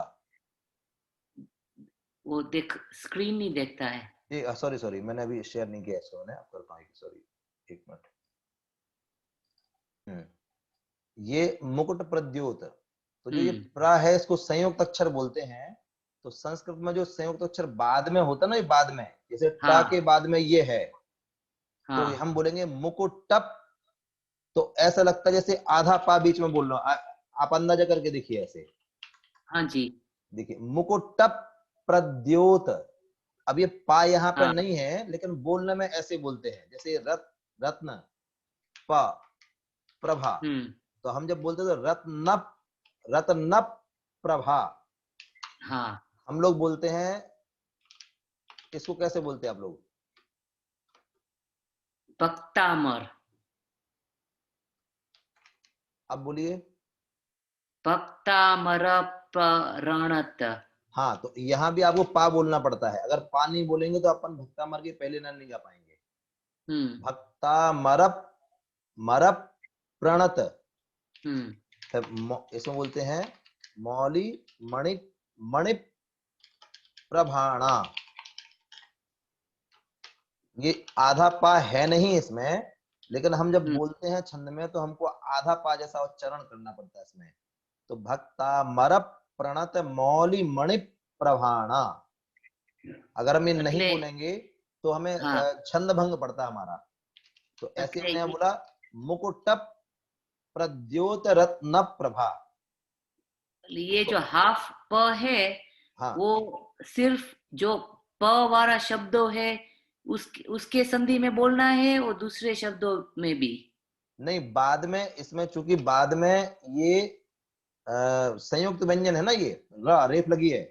वो देख, स्क्रीन नहीं देखता है ये सॉरी मैंने अभी शेयर नहीं किया इसको, आप करता हूँ, सॉरी एक मिनट। ये मुकुट प्रद्योत, तो जो ये प्र है इसको संयुक्त अक्षर बोलते हैं। तो संस्कृत में जो संयुक्त अक्षर बाद में होता है ना, ये बाद में, जैसे ट के बाद में ये है, तो हम बोलेंगे मुकुटप। तो ऐसा लगता है जैसे आधा पा बीच में बोल रहा हूं, आप अंदाजा करके देखिए ऐसे। हाँ जी, देखिए मुकुटप प्रद्योत। अब ये पा यहाँ पे नहीं है, लेकिन बोलने में ऐसे बोलते हैं जैसे रत्न प प्रभा। तो हम जब बोलते तो रत्न प्रभा। हाँ, हम लोग बोलते हैं, इसको कैसे बोलते हैं आप लोग? पक्तामर। अब बोलिए। पक्तामर प्रणत। हाँ, तो यहाँ भी आपको पा बोलना पड़ता है। अगर पा नहीं बोलेंगे तो अपन भक्तामर के पहले नाम नहीं गा पाएंगे। भक्तामरप मरप प्रणत। इसमें बोलते हैं मौली मणिप मणिप प्रभाणा। ये आधा पा है नहीं इसमें, लेकिन हम जब बोलते हैं छंद में तो हमको आधा पा जैसा उच्चारण करना पड़ता है इसमें। तो भक्ता मर प्रणत मौली मणि प्रभाणा। अगर हम ये नहीं એટલે बोलेंगे तो हमें हाँ छंद भंग पड़ता है हमारा। तो ऐसे એટલે हमने ये बोला मुकुट प्रद्योत रत्न प्रभा। ये तो जो हाफ प है हाँ वो सिर्फ जो प वाला शब्दों है उसके संधि में बोलना है और दूसरे शब्दों में भी। नहीं, बाद में इसमें चूंकि बाद में ये संयुक्त व्यंजन है ना, ये रेफ लगी है,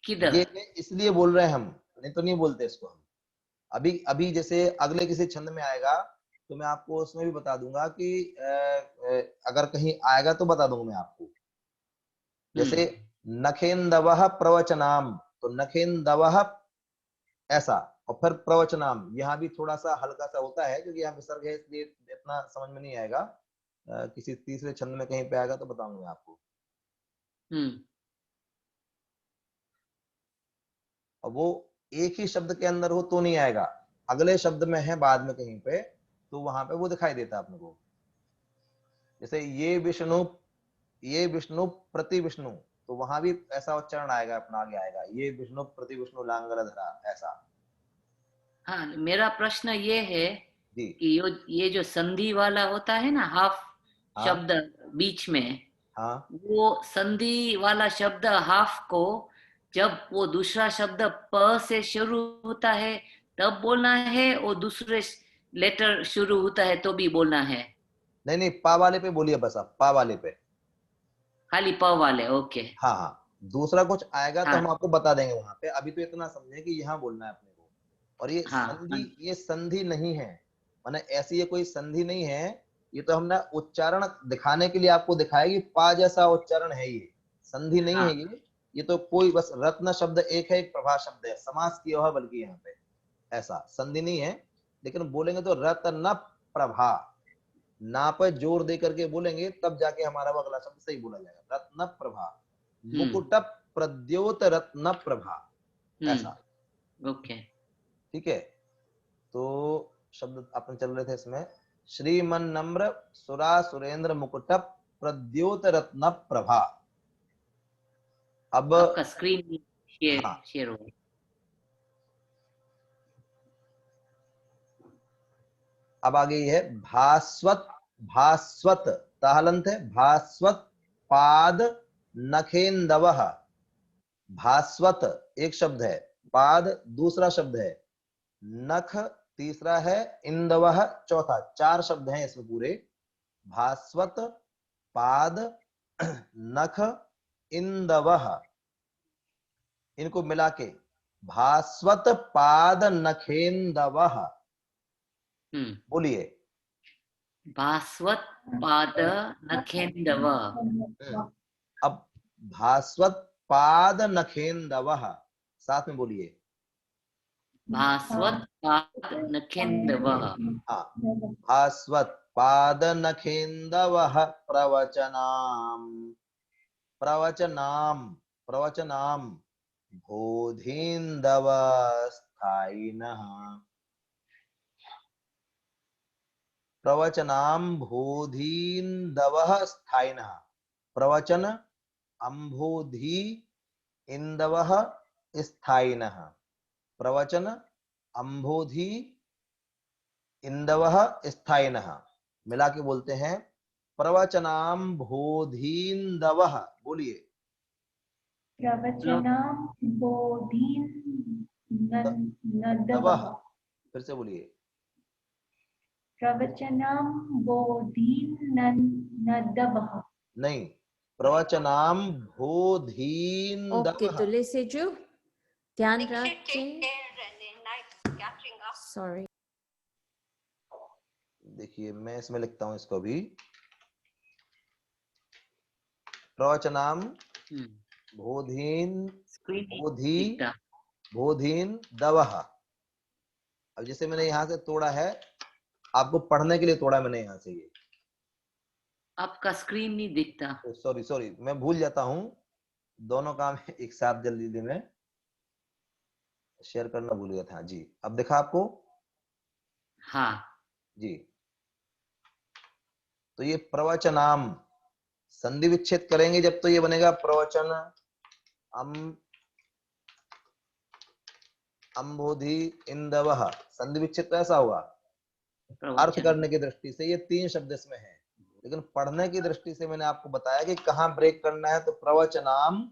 किधर? ये इसलिए बोल रहे हैं हम, नहीं तो नहीं बोलते इसको हम। अभी अभी जैसे अगले किसी छंद में आएगा तो मैं आपको उसमें भी बता दूंगा कि अगर कहीं आएगा तो बता दूंगा मैं आपको। जैसे नखेंदवः प्रवचनाम, तो नखेंदवः ऐसा, और फिर प्रवचनाम यहाँ भी थोड़ा सा हल्का सा होता है क्योंकि यहाँ विसर्ग है, इसलिए इतना समझ में नहीं आएगा। किसी तीसरे छंद में कहीं पे आएगा तो बताऊंगा मैं आपको। और वो एक ही शब्द के अंदर हो तो नहीं आएगा, अगले शब्द में है बाद में कहीं पे, तो वहां पे वो दिखाई देता है अपने को। जैसे ये विष्णु प्रति विष्णु, तो वहां भी ऐसा उच्चारण आएगा, अपना आगे आएगा, ये विष्णु प्रति विष्णु लांगर धरा, ऐसा। हाँ मेरा प्रश्न ये है जी कि ये जो संधि वाला होता है ना हाफ हाँ शब्द बीच में, हाँ। वो संधि वाला शब्द हाफ को जब वो दूसरा शब्द प से शुरू होता है तब बोलना है और दूसरे लेटर शुरू होता है तो भी बोलना है? नहीं नहीं, पा वाले पे बोलिए बस, आप पा वाले पे। खाली प वाले? ओके। हाँ हाँ, दूसरा कुछ आएगा तो हाँ हम आपको बता देंगे वहां पे, अभी तो इतना समझे कि यहाँ बोलना है अपने को। और हाँ ये संधि नहीं है, माने ऐसी ये कोई संधि नहीं है, ये तो हमने उच्चारण दिखाने के लिए आपको दिखाया कि पा जैसा उच्चारण है, ये संधि नहीं है हाँ। ये तो कोई बस रत्न शब्द एक है, एक प्रभा शब्द है, समास किया हुआ बल्कि यहाँ पे, ऐसा संधि नहीं है। लेकिन बोलेंगे तो रत्न प्रभा, ना पे जोर दे करके बोलेंगे तब जाके हमारा वो अगला शब्द सही बोला जाएगा, रत्न प्रभा, मुकुट प्रद्योत रत्न प्रभा, ऐसा। ओके। ठीक है, तो शब्द अपन चल रहे थे इसमें, श्रीमन नम्र सुरा सुरेंद्र मुकुट प्रद्योत रत्न प्रभा। अब आपका स्क्रीन शेयर हाँ, शेयर हो। अब आगे ये है भास्वत, भास्वत ताहलंत है, भास्वत पाद नखेंदवः। भास्वत एक शब्द है, पाद दूसरा शब्द है, नख तीसरा है, इंदवः चौथा, चार शब्द हैं इसमें पूरे। भास्वत पाद नख इंदवः, इनको मिला के भास्वत पाद नखेंदवः, बोलिए। भास्वत पाद नखेंदव। अब भास्वत पाद नखेंदवः, साथ में बोलिए। भास्वत पाद नखेंदव। हाँ, भास्वत पाद नखेंदवः प्रवचनाम, प्रवचनाम, प्रवचनाम बोधीन्दव स्थायिनः, प्रवचनाम बोधीन्दवः स्थायिनः। प्रवचन अम्भोधी इंदवः स्थायिनः, प्रवचन अम्भोधी इंदवः स्थायिनः, मिला के बोलते हैं प्रवचनाम बोधीन्दवः, बोलिए। प्रवचनाम बोधीनन्दवः, फिर से बोलिए। प्रवचनाम बोधीनन्दवः। नहीं, प्रवचनाम ओके, तो बोधीन्दवः। ले से जो ध्यान रखें। सॉरी, देखिए मैं इसमें लिखता हूं इसको भी, प्रवचनाम बोधीन स्क्रीन बोधी दिखता। बोधीन दवः। अब जैसे मैंने यहां से तोड़ा है, आपको पढ़ने के लिए तोड़ा मैंने यहां से, ये आपका स्क्रीन नहीं दिखता। सॉरी सॉरी, मैं भूल जाता हूं, दोनों काम एक साथ जल्दी जल्दी में शेयर करना भूल गया था जी। अब देखा आपको? हाँ जी, तो ये प्रवचनाम, संधि विच्छेद करेंगे जब तो ये बनेगा प्रवचन अम्बोधि इंदवः। संधि विच्छेद तो ऐसा हुआ। अर्थ प्रवचन करने की दृष्टि से ये 3 शब्द इसमें है, लेकिन पढ़ने की दृष्टि से मैंने आपको बताया कि कहाँ ब्रेक करना है। तो प्रवचनाम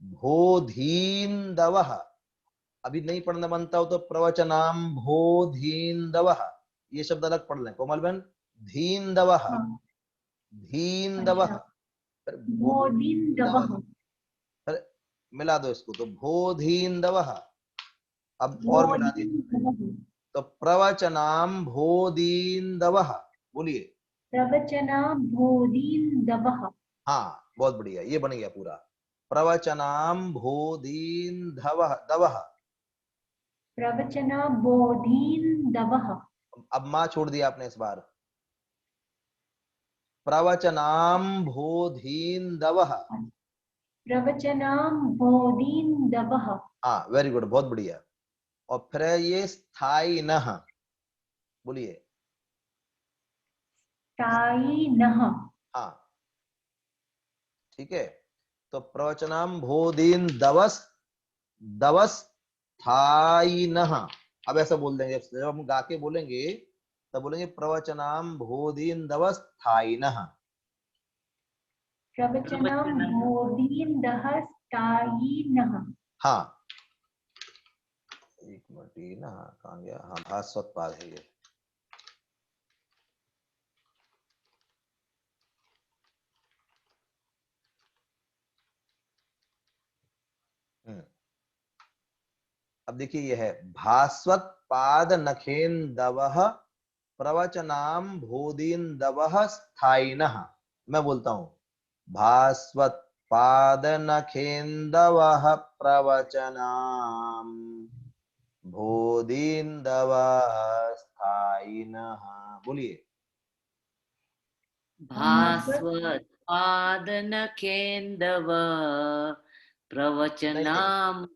भोधीन्दवः, अभी नहीं पढ़ना बनता हो तो प्रवचनाम भोधीन्दवः, ये शब्द अलग पढ़ लें कोमल बहन। धीन्दवः, हाँ, धीन्दवः, अच्छा, फिर बोधिन्दवः, भोधीन्दवः, फिर मिला दो इसको तो भोधीन्दवः। अब और मिला दीजिए बोधिन्दवः, तो प्रवचनाम भोधीन्दवः, बोलिए। प्रवचना बोधिन्दवः, हाँ बहुत बढ़िया, ये बन गया पूरा। प्रवचनाम भोधीन्दवः दवः। प्रवचना बोधिन्दवः, अब माँ छोड़ दिया आपने इस बार। प्रवचनाम भोधीन्दवः। प्रवचना बोधिन्दवः, हाँ वेरी गुड, बहुत बढ़िया। और फिर है ये स्थायिनः, बोलिए। तायिनः, हाँ ठीक है। तो प्रवचनाम भोधीन्दवस् दवस् स्थायिनः। अब ऐसा बोल देंगे, जब हम गा के बोलेंगे तब बोलेंगे प्रवचनाम भोधीन्दवस् स्थायिनः। प्रवचना बोधिन्दः तायिनः। हाँ एक मिनट, ये ना कहाँ गया, हाँ भास्वत पाद है ये। अब देखिए ये है भास्वत पाद नखेन्दवः प्रवचनाम भोधीन्दवः स्थायिनः। मैं बोलता हूं भास्वत पाद नखेन्दवः प्रवचनाम भोधीन्दवः स्थायिनः, बोलिए। भास्वत पादन केंदव नहीं प्रवचनाम मैं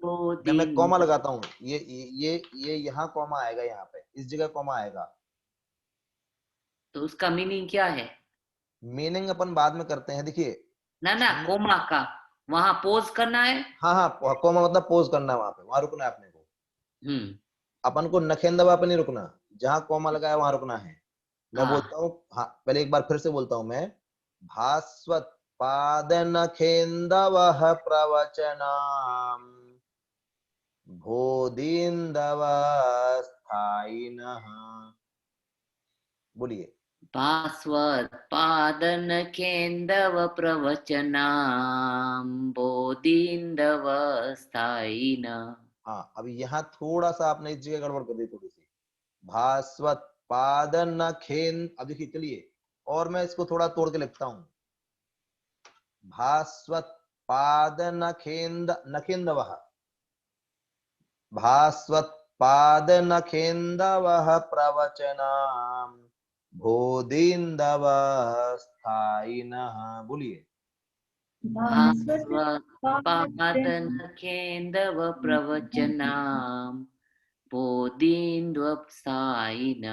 कॉमा बोधिन। लगाता हूँ, ये यहाँ कॉमा आएगा, यहाँ पे इस जगह कॉमा आएगा। तो उसका मीनिंग क्या है? मीनिंग अपन बाद में करते हैं। देखिए ना ना, कोमा का वहां पोज करना है। हाँ हाँ कॉमा मतलब पोज करना है, वहां पे वहां रुकना है अपने को। हम्म। अपन को नखेंदवा पे नहीं रुकना, जहां कॉमा लगाया वहां रुकना है। मैं हाँ, बोलता हूँ, हाँ पहले एक बार फिर से बोलता हूँ मैं। भास्वत पाद नखेंदवः प्रवचनाम भोधीन्दवः स्थायिनः, बोलिए। भास्वत पादन केंदव प्रवचनाम बोधिन्दव स्थायिन। हाँ अब यहाँ थोड़ा सा आपने इस जगह गड़बड़ कर दी थोड़ी सी। भास्वत पाद नखेन, अब देखिए चलिए और मैं इसको थोड़ा तोड़ के लिखता हूँ। भास्वत पाद नखेन्दवः, भास्वत पाद नखेन्दवः प्रवचनाम भोधीन्दवः स्थायिनः, बोलिए। भास्वत भास्वत पादन पादन केंदव प्रवचनाम बोधिन्व स्थायिन।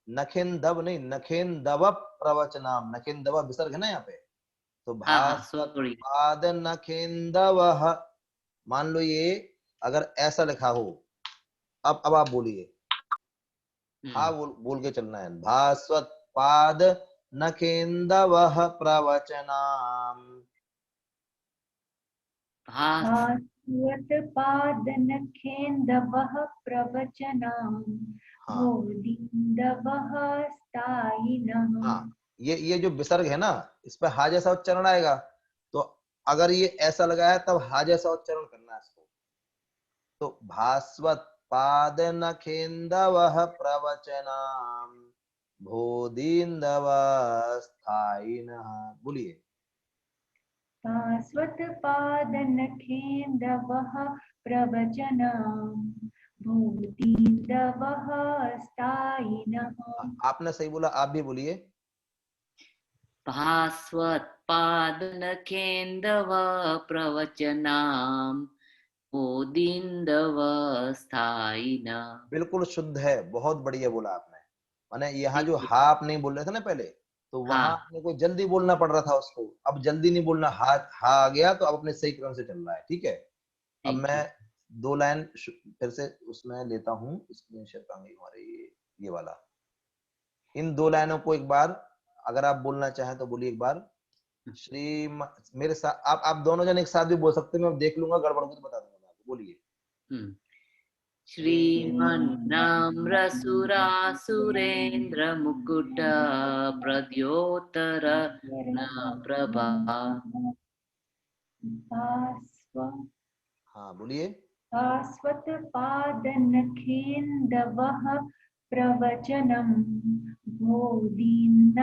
नखेन्दव नहीं, नखेन्दव प्रवचनाम, नखेन्दव विसर्ग है ना यहाँ पे। तो हाँ हाँ, भास्वत सॉरी। पाद नखेन्दवः, मान लो ये अगर ऐसा लिखा हो, अब आप बोलिए। हाँ बोल के चलना है। भास्वत पाद नखेन्दवः प्रवचनाम। भास्वत पादनखेन्दवः प्रवचनां हाँ बोधिन्दवः स्थायिनः। हाँ ये जो विसर्ग है ना, इस पे हा जैसा उच्चारण आएगा। तो अगर ये ऐसा लगा है तब हा जैसा उच्चारण करना है इसको। तो भास्वत पाद नखेन्दवः प्रवचनाम भोधीन्दवः स्थायिनः, बोलिए। भास्वत पादनखेन्दवः प्रवचनां बोधिन्दवः स्थायिनः। आपने सही बोला, आप भी बोलिए। भास्वत पादन केंदव प्रवचनाम बोधिन्दव स्थायिन। बिल्कुल शुद्ध है, बहुत बढ़िया बोला आपने। माने यहाँ जी जो जी। हा आप नहीं बोल रहे थे ना पहले, तो वहां हाँ अपने को जल्दी बोलना पड़ रहा था उसको, अब जल्दी नहीं बोलना, हा आ गया तो अब अपने सही क्रम से चल रहा है। ठीक है, अब थैंक मैं यू। 2 लाइन फिर से उसमें लेता हूँ, स्क्रीन शेयर करूंगी हमारे ये वाला। इन 2 लाइनों को एक बार अगर आप बोलना चाहें तो बोलिए एक बार। श्री मेरे साथ आप दोनों जन एक साथ भी बोल सकते हैं, मैं देख लूंगा, गड़बड़ हो तो बता दूंगा मैं आपको। बोलिए। हम्म। श्री श्रीमन्नम्रसुरासुरेन्द्र मुकुट प्रद्योतर न प्रभा। हाँ बोलिए। भास्वत पादनखेन्दवः प्रवचनं भोदीन्न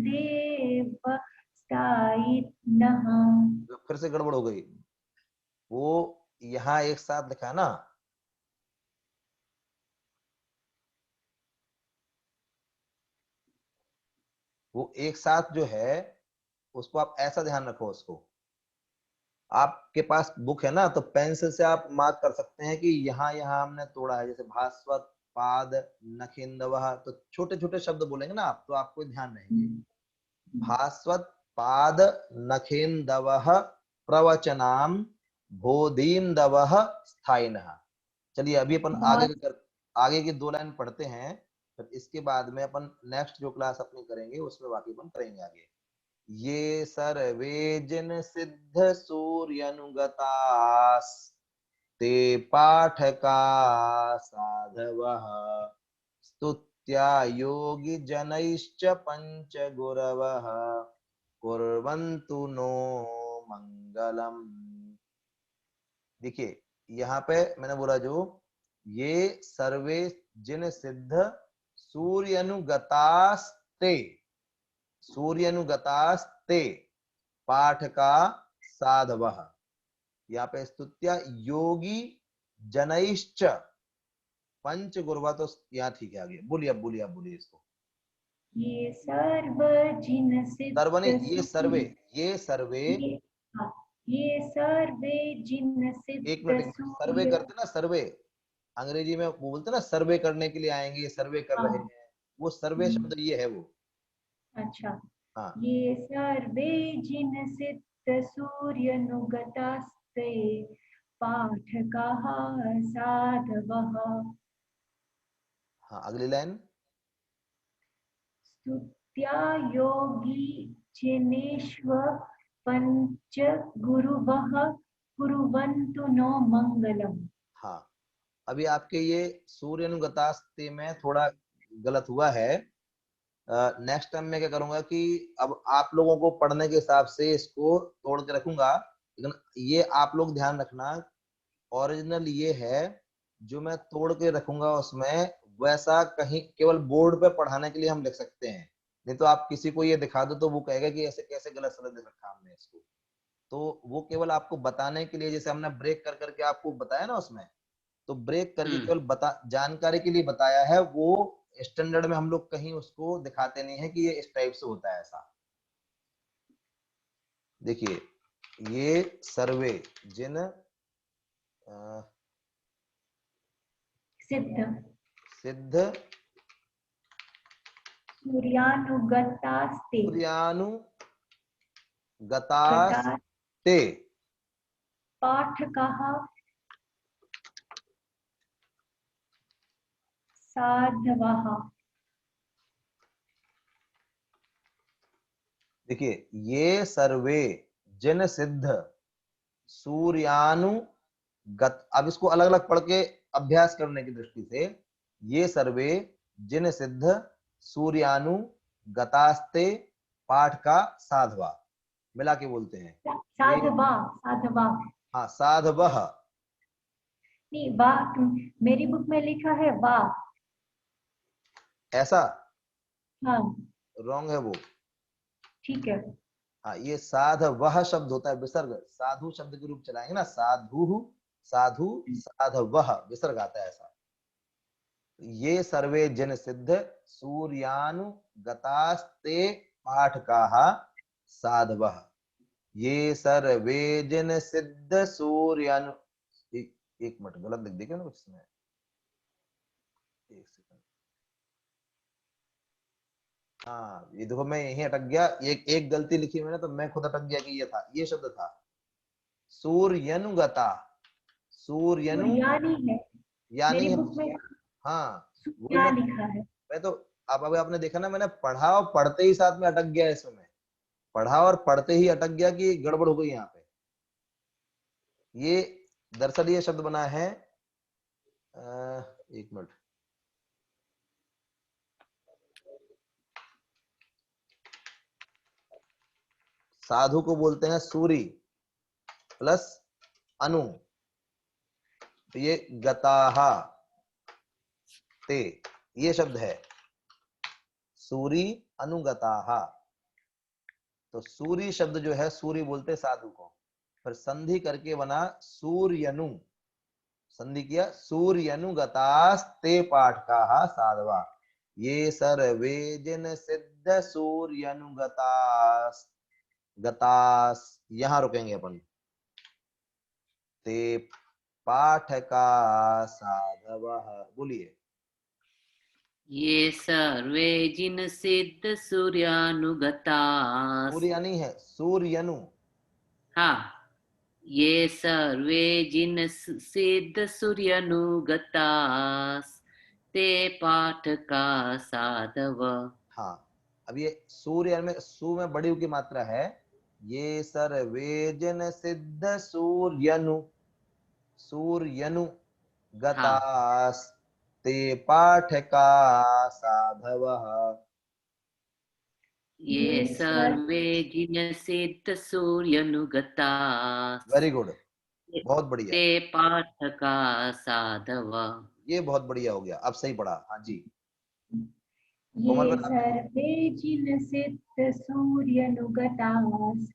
देव स्थायिनः। फिर से गड़बड़ हो गई, वो यहाँ एक साथ लिखा है ना, वो एक साथ जो है उसको आप ऐसा ध्यान रखो। उसको आपके पास बुक है ना, तो पेंसिल से आप मार्क कर सकते हैं कि यहाँ यहाँ हमने तोड़ा है, जैसे भास्वत पाद नखेंदवः, तो छोटे छोटे शब्द बोलेंगे ना आप, तो आपको ध्यान रहेंगे। भास्वत पाद नखेंदवः प्रवचनाम बोधीन्दवः स्थायिनः। चलिए अभी अपन आगे की 2 लाइन पढ़ते हैं, फिर इसके बाद में अपन नेक्स्ट जो क्लास अपनी करेंगे उसमें बाकी अपन करेंगे आगे। ये सर्वे जिन सिद्ध सूर्यनुगतास ते पाठका साधवः स्तुत्या योगी जनैश्च पंच गुरवः कुर्वन्तु नो मंगलम। देखिए यहाँ पे मैंने बोला जो ये सर्वे जिन सिद्ध सूर्यनुगतास्ते, सूर्यनुगतास्ते पाठ का साधवः, यहाँ पे स्तुत्या योगी जनैश्च पंच गुरुवा, तो यहाँ ठीक है। आगे बोलिए, अब बोलिए, अब बोलिए इसको। ये सर्व जिन सर्व नहीं, सिद्ध ये सर्वे, ये सर्वे, हाँ, ये सर्वे जिन एक सिद्ध मिनट, सर्वे सूर्य। करते ना, सर्वे अंग्रेजी में वो बोलते ना, सर्वे करने के लिए आएंगे, सर्वे कर रहे हाँ, हैं, वो सर्वे शब्द ये है वो। अच्छा। हाँ ये सर्वे जिन सिद्ध सूर्यनुगतास्ते पाठकाः साधवः हाँ, अगली लाइन। स्तुत्या योगी जिनेष्व पंच गुरुवः कुर्वन्तु नो मंगलम्। हाँ, अभी आपके ये सूर्यनुगतास्ते में थोड़ा गलत हुआ है। नेक्स्ट टाइम मैं क्या करूंगा कि अब आप लोगों को पढ़ने के हिसाब से इसको तोड़ के रखूंगा, लेकिन ये आप लोग ध्यान रखना, ओरिजिनल ये है, जो मैं तोड़ के रखूंगा उसमें वैसा कहीं केवल बोर्ड पे पढ़ाने के लिए हम लिख सकते हैं, नहीं तो आप किसी को ये दिखा दो तो वो कहेगा कि ऐसे कैसे गलत सलत लिख रखा हमने इसको। तो वो केवल आपको बताने के लिए, जैसे हमने ब्रेक कर करके आपको बताया ना उसमें, तो ब्रेक करके केवल बता जानकारी के लिए बताया है, वो स्टैंडर्ड में हम लोग कहीं उसको दिखाते नहीं है कि ये इस टाइप से होता है ऐसा। देखिए ये सर्वे जिन सिद्ध सिद्ध सूर्यानुगतास्ते गता सूर्यानुगतास्ते पाठकाः साधवः। देखिए ये सर्वे जिन सिद्ध सूर्यानुगत, अब इसको अलग अलग पढ़ के अभ्यास करने की दृष्टि से, ये सर्वे जिन सिद्ध सूर्यानुगतास्ते पाठ का साधवा मिला के बोलते हैं ये। साधवा साधवा हाँ, साधवः, नहीं, वाह मेरी बुक में लिखा है वाह। ऐसा हाँ रॉन्ग है वो। ठीक है। हाँ, ये साधवः शब्द होता है विसर्ग, साधु शब्द के रूप चलाएंगे ना, साधु साधु साधवः विसर्ग आता है ऐसा। ये सर्वे जन सिद्ध सूर्यानुगतास्ते पाठकाः साधवः, ये सर्वे जन सिद्ध सूर्यानु, एक मिनट गलत लिख दिया क्या ना कुछ इसमें, एक सेकंड। हाँ ये देखो मैं यहीं अटक गया, एक गलती लिखी मैंने तो मैं खुद अटक गया कि ये था, ये शब्द था सूर्यनुगता। सूर्यनु सूर्यानी है, यानी मेरी है। बुक में हाँ वही सूर्या लिखा है। मैं तो अब अभी आपने देखा ना, मैंने पढ़ा और पढ़ते ही साथ में अटक गया इसमें, मैं पढ़ा और पढ़ते ही अटक गया कि गड़बड़ हो गई यहाँ पे। ये दरअसल ये शब्द बना है एक मिनट, साधु को बोलते हैं सूरी प्लस अनु, तो ये गताहा ते ये शब्द है सूरी अनुगताहा। तो सूरी शब्द जो है, सूरी बोलते साधु को, फिर संधि करके बना सूर्यनु, संधि किया सूर्यनुगतास्ते पाठकाः साधवा, ये सर्वे जिन सिद्ध सूर्यनुगतास्, गतास यहां रुकेंगे अपन, ते पाठका साधवः, बोलिए। ये सर्वे जिन सिद्ध सूर्यानुगता। सूर्य नहीं है, सूर्यनु। हाँ, ये सर्वे जिन सिद्ध सूर्यानुगता ते पाठ का साधव। हाँ अब ये सूर्य में सु में बड़ी की मात्रा है, ये सर्वे जन सिद्ध सूर्यनु, सूर्यनु गतास ते पाठका साधवः। ये सर्वे जिन सिद्ध सूर्यानुगता। वेरी गुड, बहुत बढ़िया, ते पाठ का साधव। ये बहुत बढ़िया हो गया, अब सही पढ़ा। हाँ जी ये सर्वे जिन सिद्ध सूर्यनुगतास्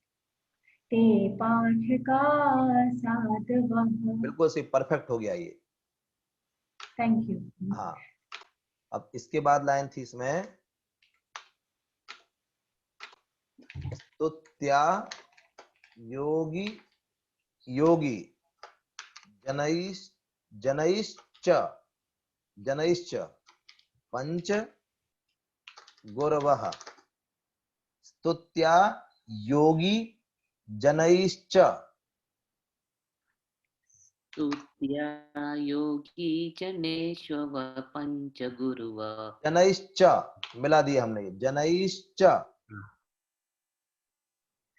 ते पाठका साधवः। बिल्कुल सही, परफेक्ट हो गया ये। Thank you. हाँ अब इसके बाद लाइन थी इसमें, स्तुत्या योगी योगी जनैश्च जनैश्च जनैश्च पंच गुरवः। स्तुत्या योगी जनैश्च, स्तुत्या योगी जनेष्व पंच गुरुव। जनैश्च मिला दिया हमने, जनैश्च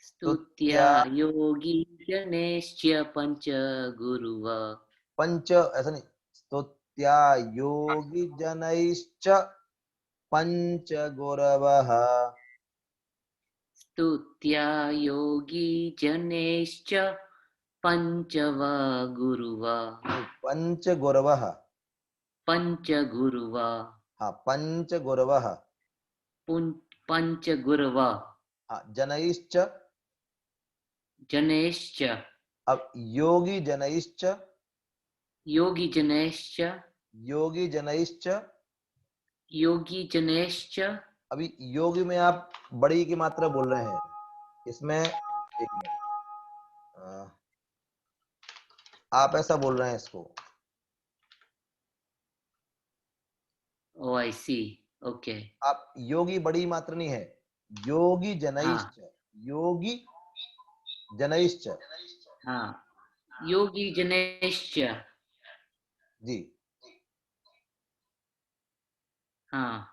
स्तुत्या योगी जनेश्च पंच गुरुव। पंच ऐसा नहीं, स्तुत्या योगी जनैश्च पंच गुरवः। स्तुत्या योगी जनेश्च पंचव गुरुव। पंच गुरवः, पंच गुरुव। हाँ पंच गुरवः, पंच गुरुव। हाँ जनैश्च, जनेश्च, अब योगी जनैश्च, योगी जनेश्च, योगी जनैश्च। योगी जनेश्च। अभी योगी में आप बड़ी की मात्रा बोल रहे हैं, इसमें एक मिनट, आप ऐसा बोल रहे हैं इसको। ओ आई सी, ओके। आप योगी बड़ी मात्रा नहीं है, योगी जनैश्च, योगी जनैश्च। हाँ, योगी जनेश्च। जी हाँ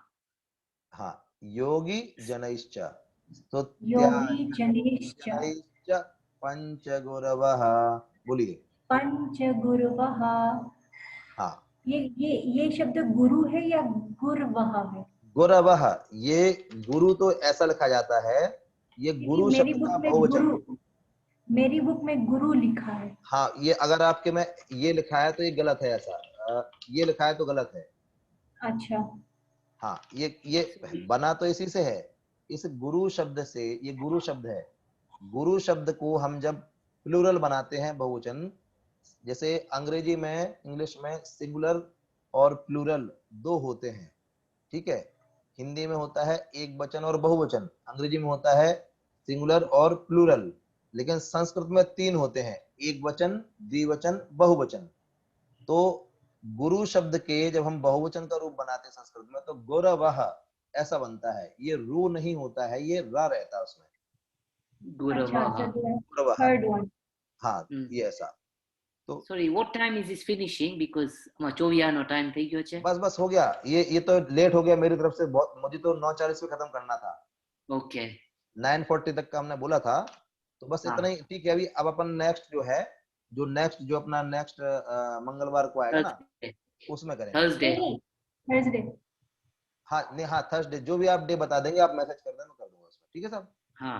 हाँ, योगी जनैश्च, योगी जनेश्च जनैश्च पंचगुरवः, बोलिए। पंचगुरवः। हाँ ये शब्द गुरु है या गुरवः है? गुरवः, ये गुरु तो ऐसा लिखा जाता है, ये गुरु मेरी शब्द बुक का में बहुवचन। गुरु, मेरी बुक में गुरु लिखा है। हाँ ये अगर आपके में ये लिखा है तो ये गलत है, ऐसा ये लिखा है तो गलत है। अच्छा, हाँ ये बना तो इसी से है, इस गुरु शब्द से, ये गुरु शब्द है। गुरु शब्द को हम जब प्लूरल बनाते हैं, बहुवचन, जैसे अंग्रेजी में, इंग्लिश में सिंगुलर और प्लूरल दो होते हैं, ठीक है। हिंदी में होता है एक वचन और बहुवचन, अंग्रेजी में होता है सिंगुलर और प्लूरल, लेकिन संस्कृत में तीन होते हैं, एक वचन, द्विवचन, बहुवचन। तो गुरु शब्द के जब हम बहुवचन का रूप बनाते हैं संस्कृत में, तो गुरवः ऐसा बनता है, ये रू नहीं होता है, ये रा रहता है उसमें। अच्छा, Guravaha. गुरवः, थर्ड वन। हाँ हम्म। ये ऐसा। तो Sorry, what time is this finishing? Because 24 no time થઈ ગયો છે. बस हो गया, ये तो लेट हो गया मेरी तरफ से बहुत, मुझे तो 9:40 में खत्म करना था, Okay. 9:40 तक का हमने बोला था, तो बस हाँ। इतना ही ठीक है। अभी अब अपन नेक्स्ट जो है, जो अपना नेक्स्ट मंगलवार को आएगा ना, Thursday. उसमें करेंगे। Thursday. थर्सडे। हाँ नहीं, हाँ थर्सडे, जो भी आप डे बता देंगे, आप मैसेज कर देना, मैं कर दूंगा उसमें, ठीक है साहब। हाँ.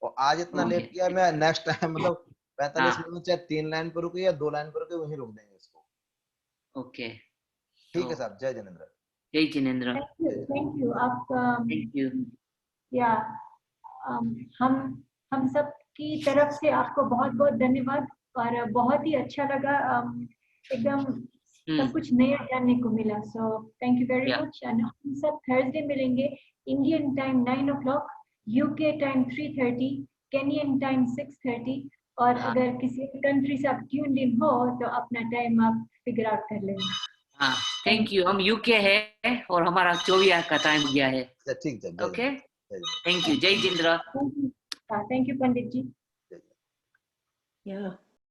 और आज इतना ओके। लेट किया, मैं नेक्स्ट टाइम मतलब 45 हाँ। मिनट, चाहे 3 लाइन पर रुके या 2 लाइन पर रुके, वहीं रोक देंगे इसको। Okay. ठीक है तो साहब, जय जिनेंद्र। जय जिनेंद्र. Thank you. आप Thank you. या हम सब की तरफ से आपको बहुत बहुत धन्यवाद, और बहुत ही अच्छा लगा, एकदम सब कुछ नया जानने को मिला। So thank you very Yeah. Much. And हम सब थर्सडे मिलेंगे, Indian time 9 o'clock, UK time 3:30, Kenyon time 6:30, और हाँ। अगर किसी कंट्री से आप ट्यून्ड इन हो तो अपना टाइम आप फिगर आउट कर लेंगे। हाँ. Thank you. हम यूके है और हमारा 24 का टाइम गया है. ठीक है, Okay. Thank you. जय जिनेंद्र. Thank you Pandit ji. Yeah.